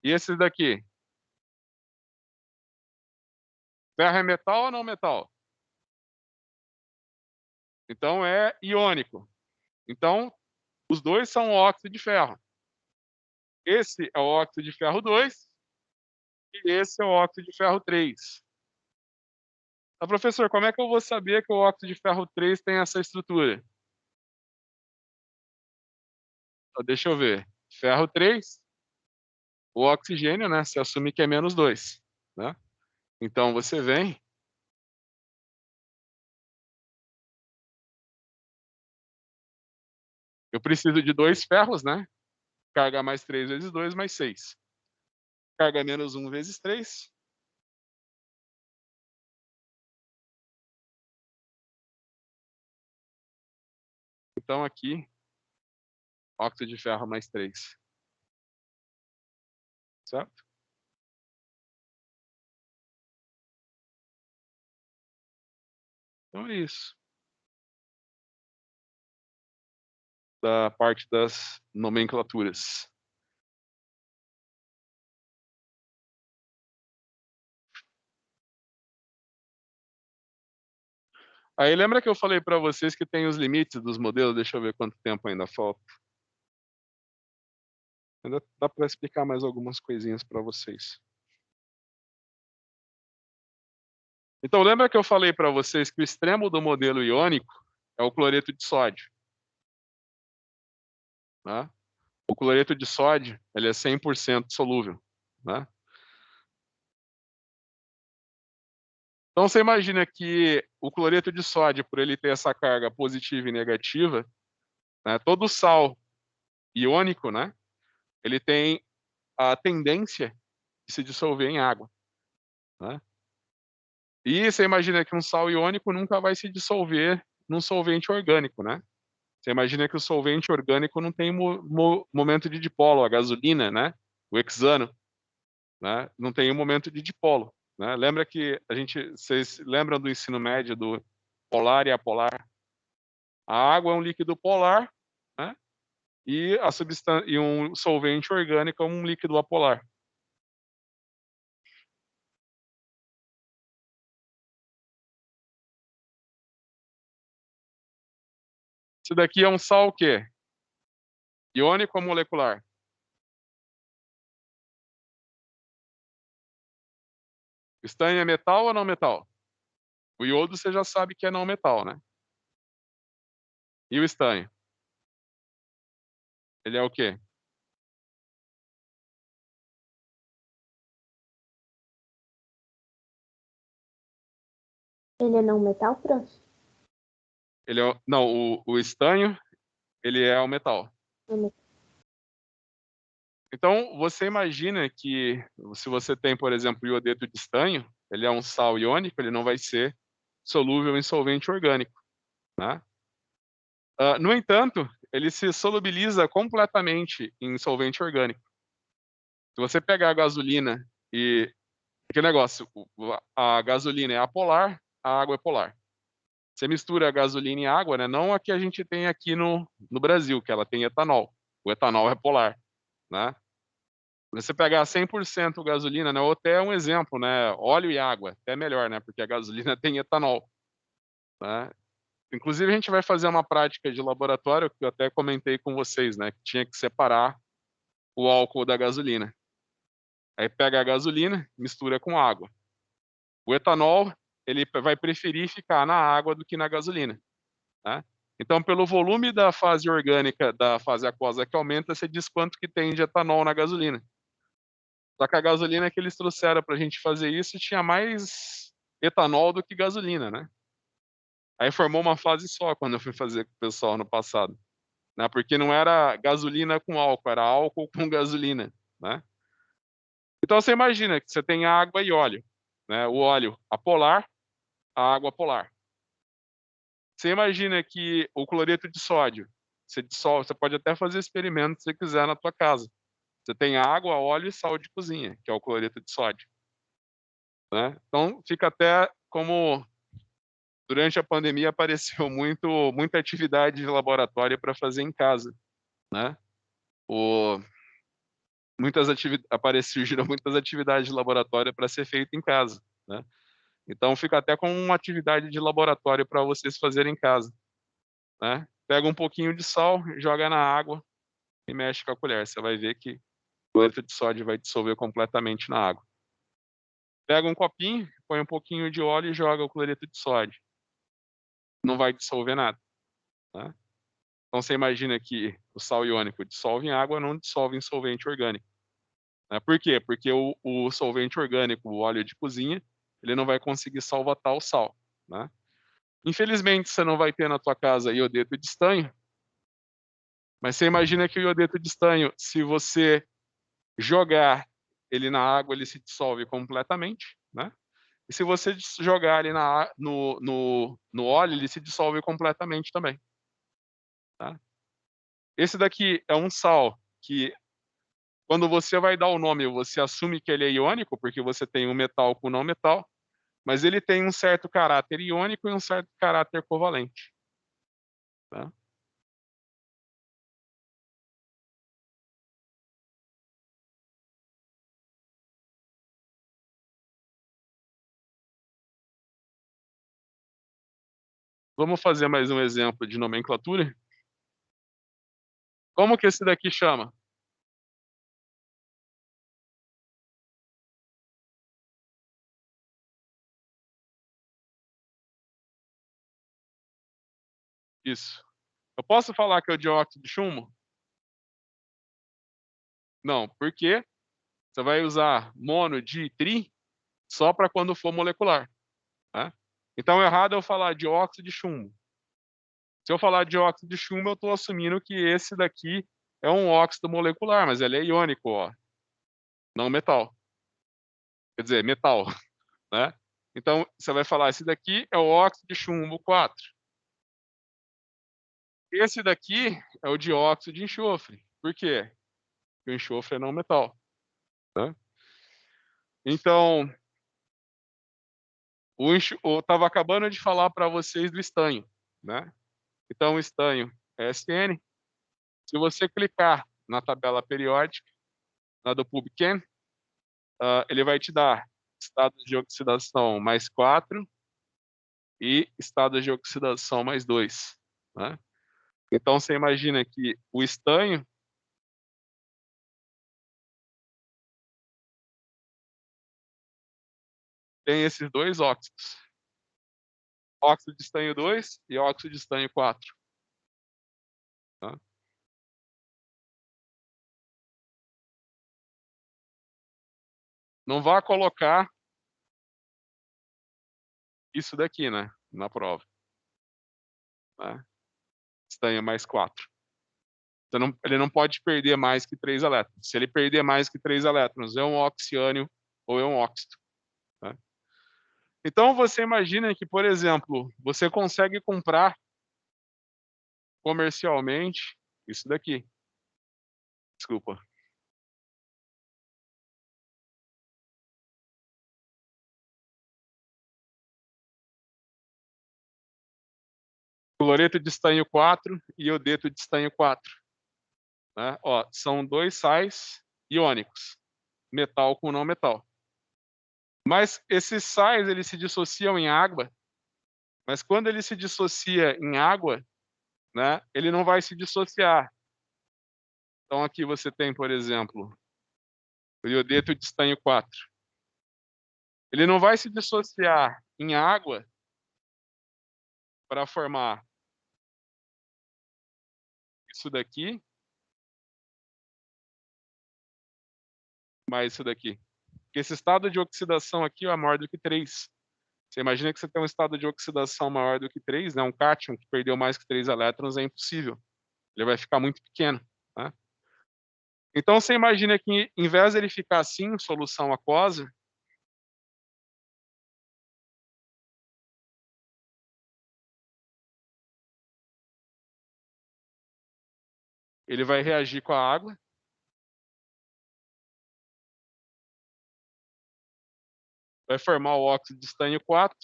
E esses daqui? Ferro é metal ou não metal? Então é iônico. Então, os dois são óxido de ferro. Esse é o óxido de ferro 2 e esse é o óxido de ferro 3. Professor, como é que eu vou saber que o óxido de ferro 3 tem essa estrutura? Deixa eu ver. Ferro 3, o oxigênio, né? Se assume que é menos 2, né? Então você vem. Eu preciso de 2 ferros, né? Carga mais 3 vezes 2 mais 6. Carga menos 1 vezes 3. Então aqui, óxido de ferro mais 3. Certo? Então é isso. da parte das nomenclaturas. Aí lembra que eu falei para vocês que tem os limites dos modelos? Deixa eu ver quanto tempo ainda falta. Ainda dá para explicar mais algumas coisinhas para vocês. Então lembra que eu falei para vocês que o extremo do modelo iônico é o cloreto de sódio, né? O cloreto de sódio, ele é 100% solúvel, né? Então você imagina que o cloreto de sódio, por ele ter essa carga positiva e negativa, né, todo sal iônico, né, ele tem a tendência de se dissolver em água, né? E você imagina que um sal iônico nunca vai se dissolver num solvente orgânico, né? Você imagina que o solvente orgânico não tem momento de dipolo, a gasolina, né? O hexano, né? Não tem um momento de dipolo, né? Lembra que vocês lembram do ensino médio do polar e apolar? A água é um líquido polar, né? E um solvente orgânico é um líquido apolar. Isso daqui é um sal o quê? Iônico ou molecular? Estanho é metal ou não metal? O iodo você já sabe que é não metal, né? E o estanho? Ele é o quê? Ele é não metal, prof? Ele é, não, o estanho, ele é o metal. Não metal. Então, você imagina que se você tem, por exemplo, o iodeto de estanho, ele é um sal iônico, ele não vai ser solúvel em solvente orgânico, né? No entanto, ele se solubiliza completamente em solvente orgânico. Se você pegar a gasolina e... Que negócio, a gasolina é apolar, a água é polar. Você mistura a gasolina e água, né? Não a que a gente tem aqui no Brasil, que ela tem etanol. O etanol é polar, né? Você pegar 100% gasolina, né? Ou até um exemplo, né? Óleo e água, até melhor, né? Porque a gasolina tem etanol, né? Inclusive, a gente vai fazer uma prática de laboratório que eu até comentei com vocês, né? Que tinha que separar o álcool da gasolina. Aí pega a gasolina, mistura com água. O etanol, ele vai preferir ficar na água do que na gasolina, né? Então, pelo volume da fase orgânica da fase aquosa que aumenta, você diz quanto que tem de etanol na gasolina. Só que a gasolina que eles trouxeram para a gente fazer isso tinha mais etanol do que gasolina, né? Aí formou uma fase só quando eu fui fazer com o pessoal no passado, né? Porque não era gasolina com álcool, era álcool com gasolina, né? Então você imagina que você tem água e óleo, né? O óleo apolar, a água polar. Você imagina que o cloreto de sódio, você dissolve, você pode até fazer experimento se você quiser na tua casa. Você tem água, óleo e sal de cozinha, que é o cloreto de sódio, né? Então fica até como durante a pandemia apareceu muita atividade de laboratório para fazer em casa, né? O, surgiram muitas atividades de laboratório para ser feito em casa, né? Então fica até como uma atividade de laboratório para vocês fazerem em casa, né? Pega um pouquinho de sal, joga na água e mexe com a colher. Você vai ver que o cloreto de sódio vai dissolver completamente na água. Pega um copinho, põe um pouquinho de óleo e joga o cloreto de sódio. Não vai dissolver nada, né? Então você imagina que o sal iônico dissolve em água, não dissolve em solvente orgânico, né? Por quê? Porque o solvente orgânico, o óleo de cozinha, ele não vai conseguir salvatar o sal, né? Infelizmente você não vai ter na tua casa iodeto de estanho, mas você imagina que o iodeto de estanho, se você jogar ele na água, ele se dissolve completamente, né? E se você jogar ele no óleo, ele se dissolve completamente também, tá? Esse daqui é um sal que, quando você vai dar o nome, você assume que ele é iônico, porque você tem um metal com não metal, mas ele tem um certo caráter iônico e um certo caráter covalente, tá? Vamos fazer mais um exemplo de nomenclatura? Como que esse daqui chama? Isso. Eu posso falar que é o dióxido de chumbo? Não, porque você vai usar mono, di, tri só para quando for molecular, né? Então, o errado é eu falar dióxido de chumbo. Se eu falar dióxido de chumbo, eu estou assumindo que esse daqui é um óxido molecular, mas ele é iônico, ó, não metal. Quer dizer, metal, né? Então, você vai falar, esse daqui é o óxido de chumbo 4. Esse daqui é o dióxido de enxofre. Por quê? Porque o enxofre é não metal, né? Então, eu estava acabando de falar para vocês do estanho, né? Então, o estanho é SN. Se você clicar na tabela periódica, na do PubChem, ele vai te dar estado de oxidação mais 4 e estado de oxidação mais 2, né? Então, você imagina que o estanho tem esses dois óxidos, óxido de estanho 2 e óxido de estanho 4. Tá? Não vá colocar isso daqui, né, na prova. Né? Estanho mais 4. Ele não pode perder mais que 3 elétrons. Se ele perder mais que 3 elétrons, é um oxiânio ou é um óxido. Tá? Então, você imagina que, por exemplo, você consegue comprar comercialmente isso daqui. Desculpa. Cloreto de estanho 4 e iodeto de estanho 4. Né? Ó, são dois sais iônicos, metal com não metal. Mas esses sais eles se dissociam em água, mas quando ele se dissocia em água, né, ele não vai se dissociar. Então aqui você tem, por exemplo, o iodeto de estanho 4. Ele não vai se dissociar em água para formar isso daqui, mais isso daqui. Porque esse estado de oxidação aqui é maior do que 3. Você imagina que você tem um estado de oxidação maior do que 3, né? Um cátion que perdeu mais que 3 elétrons é impossível. Ele vai ficar muito pequeno. Né? Então você imagina que, em vez de ele ficar assim, em solução aquosa, ele vai reagir com a água, vai formar o óxido de estanho 4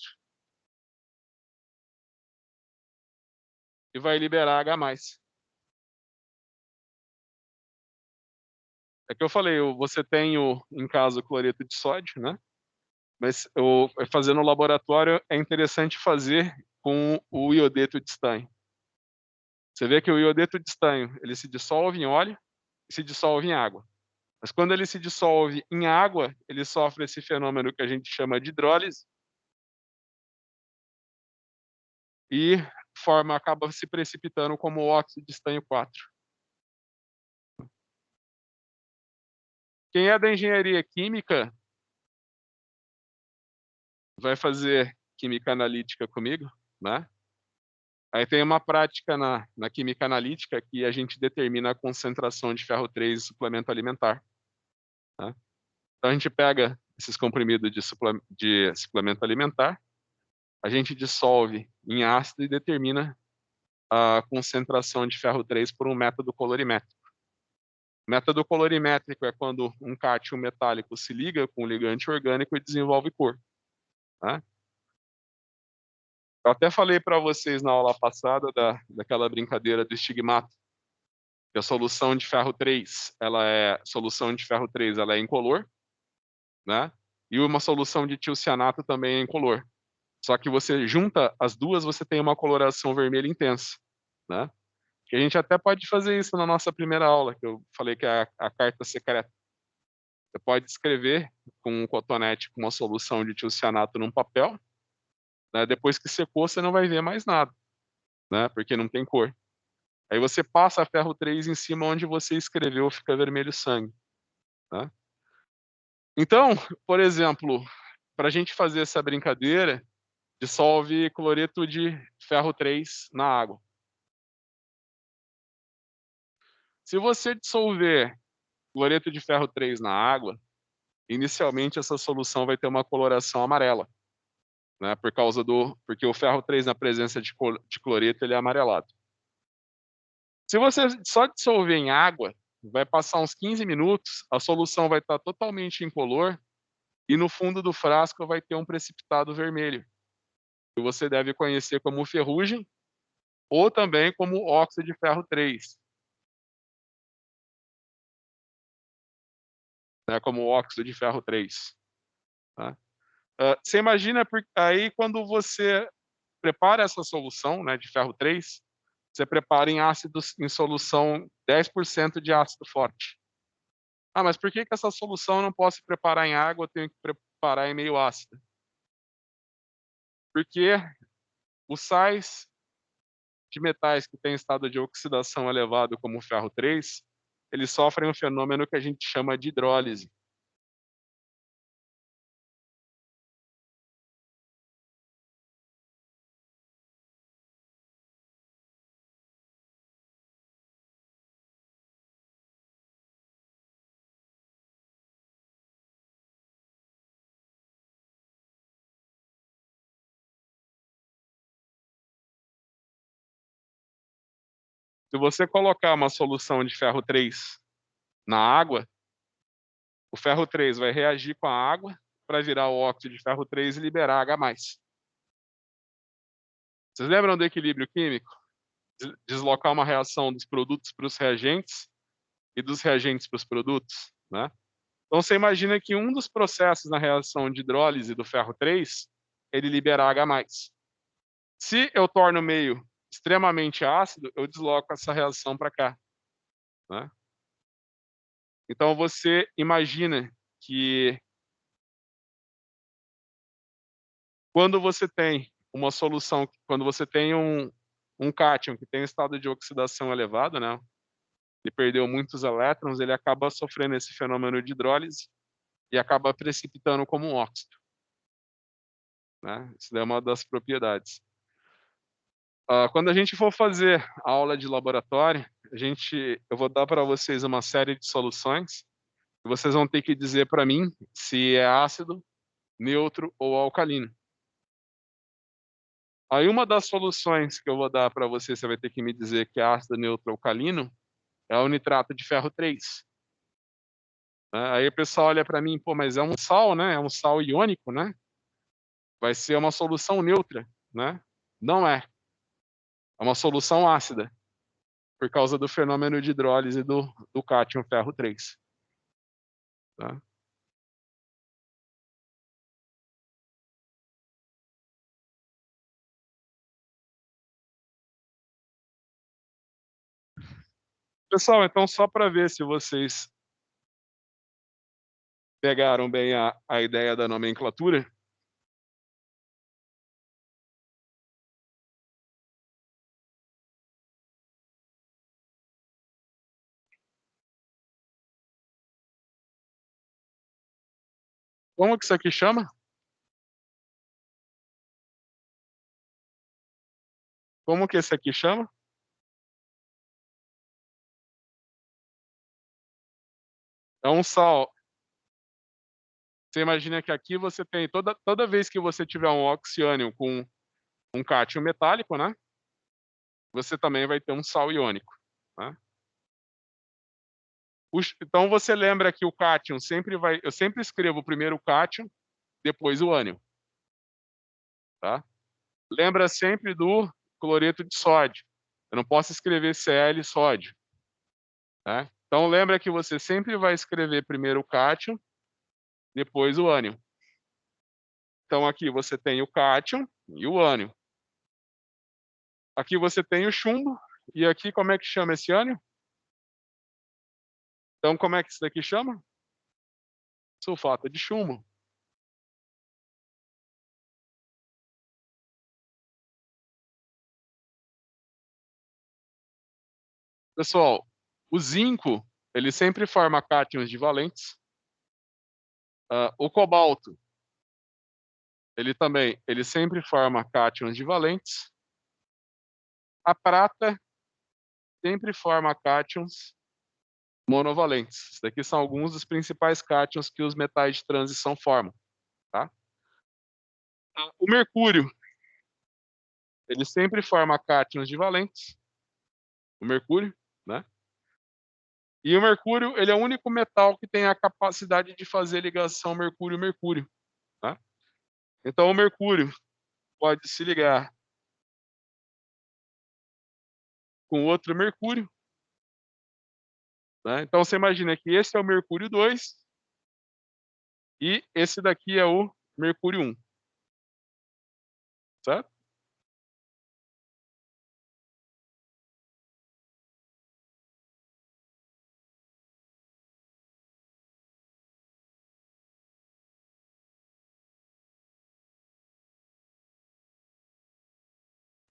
e vai liberar H+. É que eu falei, você tem, em casa, o cloreto de sódio, né? Mas fazendo no laboratório é interessante fazer com o iodeto de estanho. Você vê que o iodeto de estanho, ele se dissolve em óleo e se dissolve em água. Mas quando ele se dissolve em água, ele sofre esse fenômeno que a gente chama de hidrólise e acaba se precipitando como óxido de estanho 4. Quem é da engenharia química vai fazer química analítica comigo, né? Aí tem uma prática na química analítica que a gente determina a concentração de ferro 3 em suplemento alimentar. Né? Então a gente pega esses comprimidos de suplemento alimentar, a gente dissolve em ácido e determina a concentração de ferro 3 por um método colorimétrico. O método colorimétrico é quando um cátion metálico se liga com um ligante orgânico e desenvolve cor. Né? Eu até falei para vocês na aula passada daquela brincadeira do estigmato, que a solução de ferro 3, ela é incolor, né? E uma solução de tiocianato também é incolor. Só que você junta as duas, você tem uma coloração vermelha intensa, né? Que a gente até pode fazer isso na nossa primeira aula, que eu falei que é a carta secreta. Você pode escrever com um cotonete com uma solução de tiocianato num papel, né? Depois que secou, você não vai ver mais nada, né? Porque não tem cor. Aí você passa a ferro 3 em cima onde você escreveu, fica vermelho sangue, né? Então, por exemplo, para a gente fazer essa brincadeira, dissolve cloreto de ferro 3 na água. Se você dissolver cloreto de ferro 3 na água, inicialmente essa solução vai ter uma coloração amarela, né? Porque o ferro 3 na presença de cloreto ele é amarelado. Se você só dissolver em água, vai passar uns 15 minutos, a solução vai estar totalmente incolor e no fundo do frasco vai ter um precipitado vermelho, que você deve conhecer como ferrugem ou também como óxido de ferro 3, né? Como óxido de ferro 3. Tá? Você imagina aí quando você prepara essa solução, né, de ferro 3, você prepara em solução 10% de ácido forte. Ah, mas por que essa solução eu não posso preparar em água, eu tenho que preparar em meio ácido? Porque os sais de metais que têm estado de oxidação elevado, como o ferro 3, eles sofrem um fenômeno que a gente chama de hidrólise. Se você colocar uma solução de ferro 3 na água, o ferro 3 vai reagir com a água para virar o óxido de ferro 3 e liberar H+. Vocês lembram do equilíbrio químico? Deslocar uma reação dos produtos para os reagentes e dos reagentes para os produtos, né? Então você imagina que um dos processos na reação de hidrólise do ferro 3, ele libera H+. Se eu torno o meio extremamente ácido, eu desloco essa reação para cá, né? Então você imagina que quando você tem uma solução, quando você tem um cátion que tem estado de oxidação elevado, né? Ele perdeu muitos elétrons, ele acaba sofrendo esse fenômeno de hidrólise e acaba precipitando como um óxido, né? Isso é uma das propriedades. Quando a gente for fazer a aula de laboratório, eu vou dar para vocês uma série de soluções e vocês vão ter que dizer para mim se é ácido, neutro ou alcalino. Aí uma das soluções que eu vou dar para você vai ter que me dizer que é ácido, neutro ou alcalino, é o nitrato de ferro 3. Né? Aí o pessoal olha para mim, pô, mas é um sal, né? É um sal iônico, né? Vai ser uma solução neutra, né? Não é. É uma solução ácida, por causa do fenômeno de hidrólise do cátion ferro 3. Tá? Pessoal, então só para ver se vocês pegaram bem a ideia da nomenclatura, como que isso aqui chama? Como que esse aqui chama? É um sal. Você imagina que aqui você tem, toda vez que você tiver um oxiânion com um cátion metálico, né? Você também vai ter um sal iônico. Né? Então você lembra que o cátion eu sempre escrevo primeiro o cátion, depois o ânion. Tá? Lembra sempre do cloreto de sódio. Eu não posso escrever Cl sódio. Tá? Então lembra que você sempre vai escrever primeiro o cátion, depois o ânion. Então, aqui você tem o cátion e o ânion. Aqui você tem o chumbo, e aqui como é que chama esse ânion? Então, como é que isso daqui chama? Sulfato de chumbo. Pessoal, o zinco, ele sempre forma cátions divalentes. O cobalto, ele sempre forma cátions divalentes. A prata sempre forma cátions monovalentes. Esses daqui são alguns dos principais cátions que os metais de transição formam, tá? O mercúrio, ele sempre forma cátions divalentes. O mercúrio, né? E o mercúrio, ele é o único metal que tem a capacidade de fazer ligação mercúrio-mercúrio, tá? Então, o mercúrio pode se ligar com outro mercúrio, né? Então, você imagina que esse é o mercúrio 2 e esse daqui é o mercúrio 1, certo?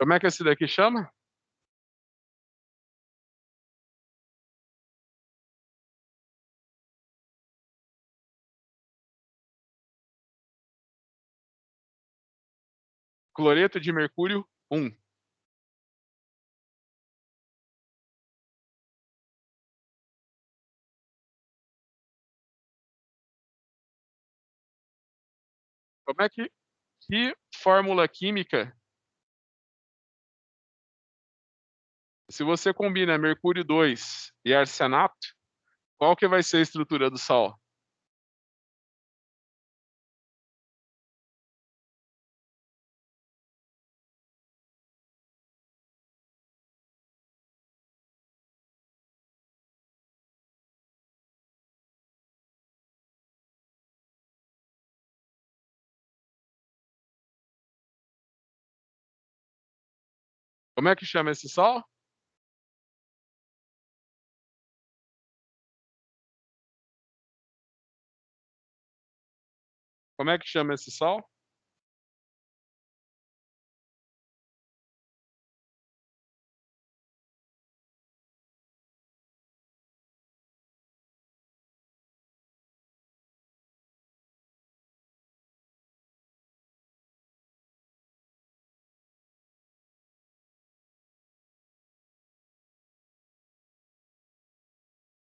Como é que esse daqui chama? Cloreto de mercúrio 1. Como é que fórmula química, se você combina mercúrio 2 e arsenato, qual que vai ser a estrutura do sal? Como é que chama esse sal? Como é que chama esse sal?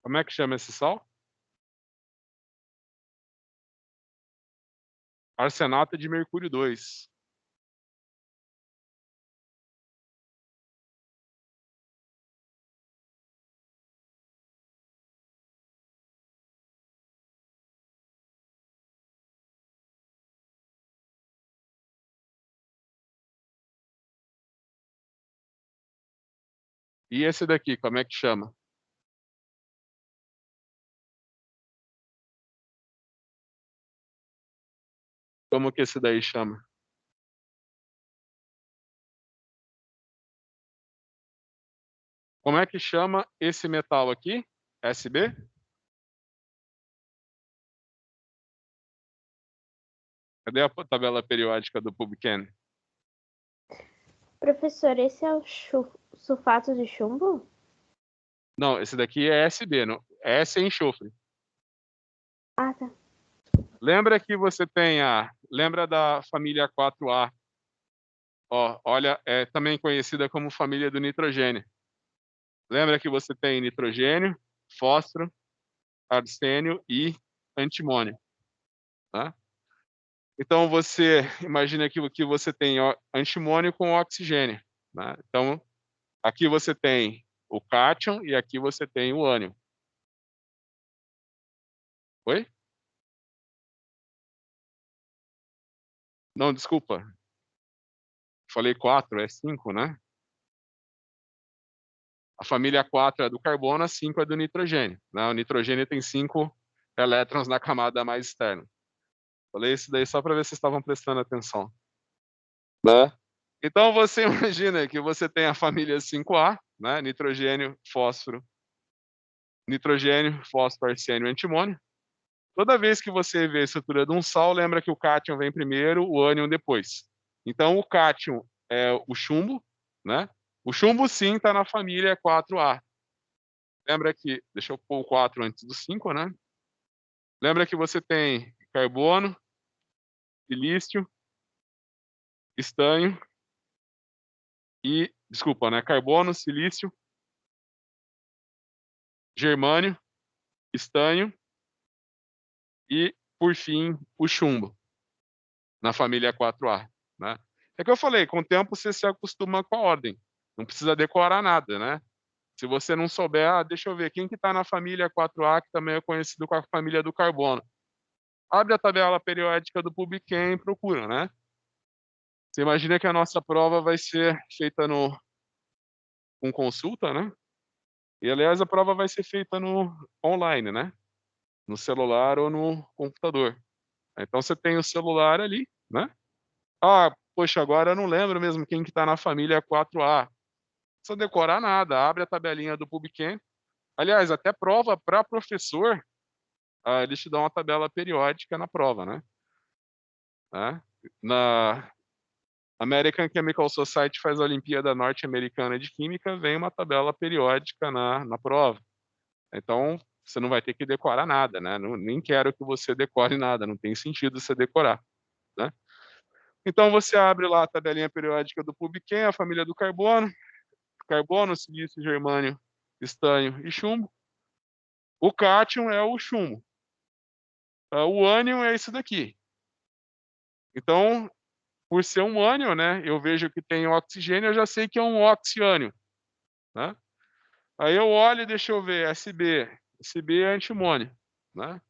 Como é que chama esse sal? Arsenato de mercúrio 2. E esse daqui, como é que chama? Como que esse daí chama? Como é que chama esse metal aqui? SB? Cadê a tabela periódica do PubChem? Professor, esse é o sulfato de chumbo? Não, esse daqui é SB, não. S é enxofre. Ah, tá. Lembra que você tem lembra da família 4A? Ó, olha, é também conhecida como família do nitrogênio. Lembra que você tem nitrogênio, fósforo, arsênio e antimônio, tá? Então você imagina que você tem antimônio com oxigênio, né? Então aqui você tem o cátion e aqui você tem o ânion. Oi? Não, desculpa. Falei 4, é 5, né? A família 4 é do carbono, a 5 é do nitrogênio, né? O nitrogênio tem 5 elétrons na camada mais externa. Falei isso daí só para ver se vocês estavam prestando atenção, né. Então você imagina que você tem a família 5A, né, nitrogênio, fósforo, arsênio e antimônio. Toda vez que você vê a estrutura de um sal, lembra que o cátion vem primeiro, o ânion depois. Então o cátion é o chumbo, né. O chumbo sim está na família 4A. Lembra que deixa eu pôr o 4 antes do 5, né. Lembra que você tem carbono, silício, estanho e desculpa, né, carbono, silício, germânio, estanho e, por fim, o chumbo, na família 4A, né. É que eu falei, com o tempo você se acostuma com a ordem, não precisa decorar nada, né. Se você não souber: "Ah, deixa eu ver, quem que está na família 4A, que também é conhecido com a família do carbono?". Abre a tabela periódica do PubChem e procura, né. Você imagina que a nossa prova vai ser feita com consulta, né, e aliás a prova vai ser feita no online, né, no celular ou no computador. Então você tem o celular ali, né. "Ah, poxa, agora eu não lembro mesmo quem que está na família 4A". Não precisa decorar nada, abre a tabelinha do PubChem. Aliás, até prova para professor, eles te dão uma tabela periódica na prova, né. Na American Chemical Society faz a Olimpíada Norte-Americana de Química, vem uma tabela periódica na prova. Então, você não vai ter que decorar nada, né, nem quero que você decore nada, não tem sentido você decorar, né. Então você abre lá a tabelinha periódica do PubChem, a família do carbono, silício, germânio, estanho e chumbo. O cátion é o chumbo. O ânion é esse daqui. Então, por ser um ânion, né, eu vejo que tem oxigênio, eu já sei que é um oxiânion, né. Aí eu olho, deixa eu ver, SB é antimônio, né.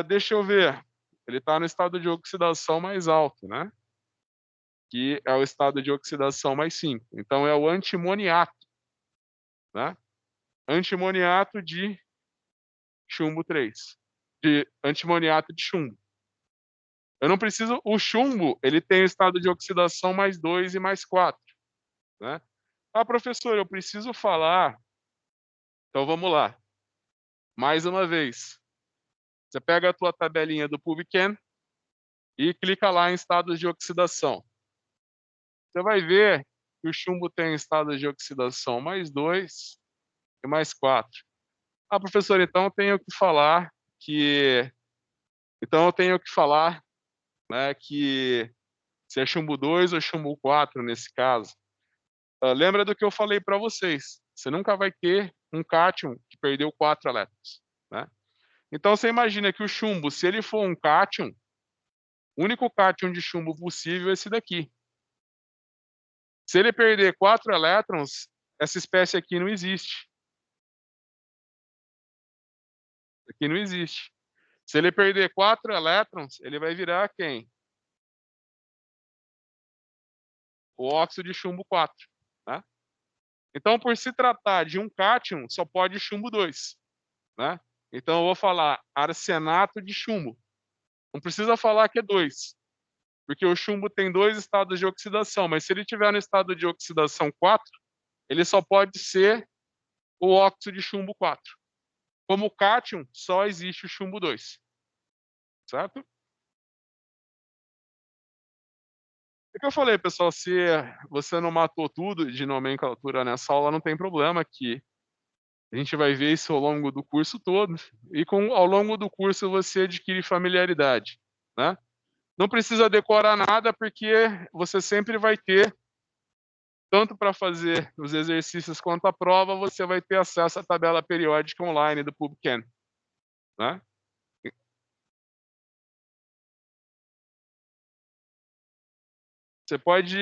Deixa eu ver, ele está no estado de oxidação mais alto, né, que é o estado de oxidação mais 5, então é o antimoniato, né, antimoniato de chumbo 3, de antimoniato de chumbo. Eu não preciso o chumbo, ele tem o estado de oxidação mais 2 e mais 4, né. "Ah, professor, eu preciso falar", então vamos lá, mais uma vez, você pega a tua tabelinha do PubChem e clica lá em estados de oxidação. Você vai ver que o chumbo tem estado de oxidação mais 2 e mais 4. "Ah, professor, então eu tenho que falar, né, que se é chumbo 2 ou chumbo 4 nesse caso". Lembra do que eu falei para vocês, você nunca vai ter um cátion que perdeu 4 elétrons, né. Então você imagina que o chumbo, se ele for um cátion, o único cátion de chumbo possível é esse daqui. Se ele perder 4 elétrons, essa espécie aqui não existe. Aqui não existe. Se ele perder 4 elétrons, ele vai virar quem? O óxido de chumbo 4, né. Então, por se tratar de um cátion, só pode chumbo 2, né. Então eu vou falar arsenato de chumbo. Não precisa falar que é 2, porque o chumbo tem 2 estados de oxidação, mas se ele tiver no estado de oxidação 4, ele só pode ser o óxido de chumbo 4. Como cátion, só existe o chumbo 2, certo? É que eu falei, pessoal, se você não matou tudo de nomenclatura nessa aula, não tem problema, que a gente vai ver isso ao longo do curso todo, e ao longo do curso você adquire familiaridade, né. Não precisa decorar nada, porque você sempre vai ter, tanto para fazer os exercícios quanto a prova, você vai ter acesso à tabela periódica online do PubChem, né. Você pode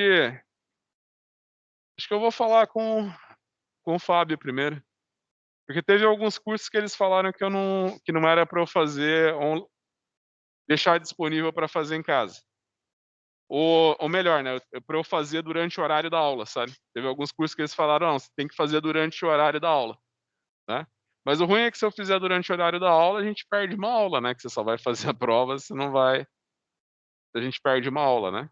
acho que eu vou falar com o Fábio primeiro, porque teve alguns cursos que eles falaram que não era para eu fazer deixar disponível para fazer em casa. Ou melhor, né, para eu fazer durante o horário da aula, sabe. Teve alguns cursos que eles falaram: "Não, você tem que fazer durante o horário da aula", né. Mas o ruim é que se eu fizer durante o horário da aula, a gente perde uma aula, né, que você só vai fazer a prova, você não vai a gente perde uma aula, né.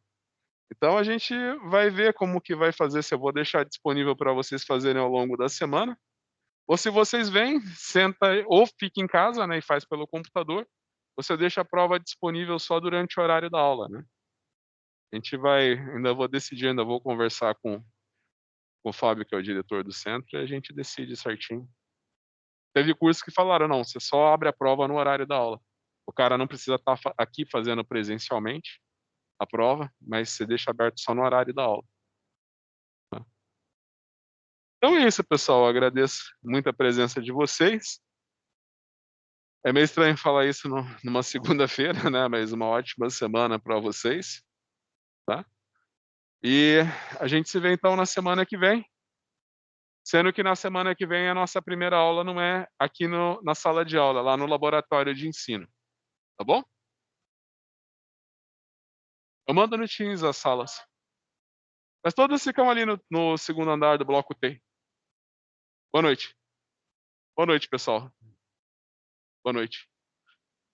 Então a gente vai ver como que vai fazer, se eu vou deixar disponível para vocês fazerem ao longo da semana, ou se vocês vêm, senta ou fica em casa, né, e faz pelo computador, ou se eu deixo a prova disponível só durante o horário da aula, né. A gente vai ainda vou decidir, ainda vou conversar com o Fábio, que é o diretor do centro, e a gente decide certinho. Teve cursos que falaram: "Não, você só abre a prova no horário da aula. O cara não precisa estar aqui fazendo presencialmente a prova, mas você deixa aberto só no horário da aula". Tá. Então é isso, pessoal, eu agradeço muito a presença de vocês. É meio estranho falar isso numa segunda-feira, né, mas uma ótima semana para vocês, tá. E a gente se vê então na semana que vem, sendo que na semana que vem a nossa primeira aula não é aqui na sala de aula, é lá no laboratório de ensino, tá bom? Eu mando no Teams as salas. Mas todas ficam ali no segundo andar do bloco T. Boa noite. Boa noite, pessoal. Boa noite.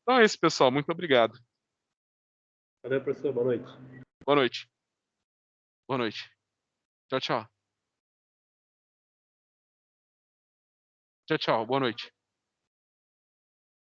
Então é isso, pessoal, muito obrigado. Valeu, professor. Boa noite. Boa noite. Boa noite. Tchau, tchau. Tchau, tchau. Boa noite.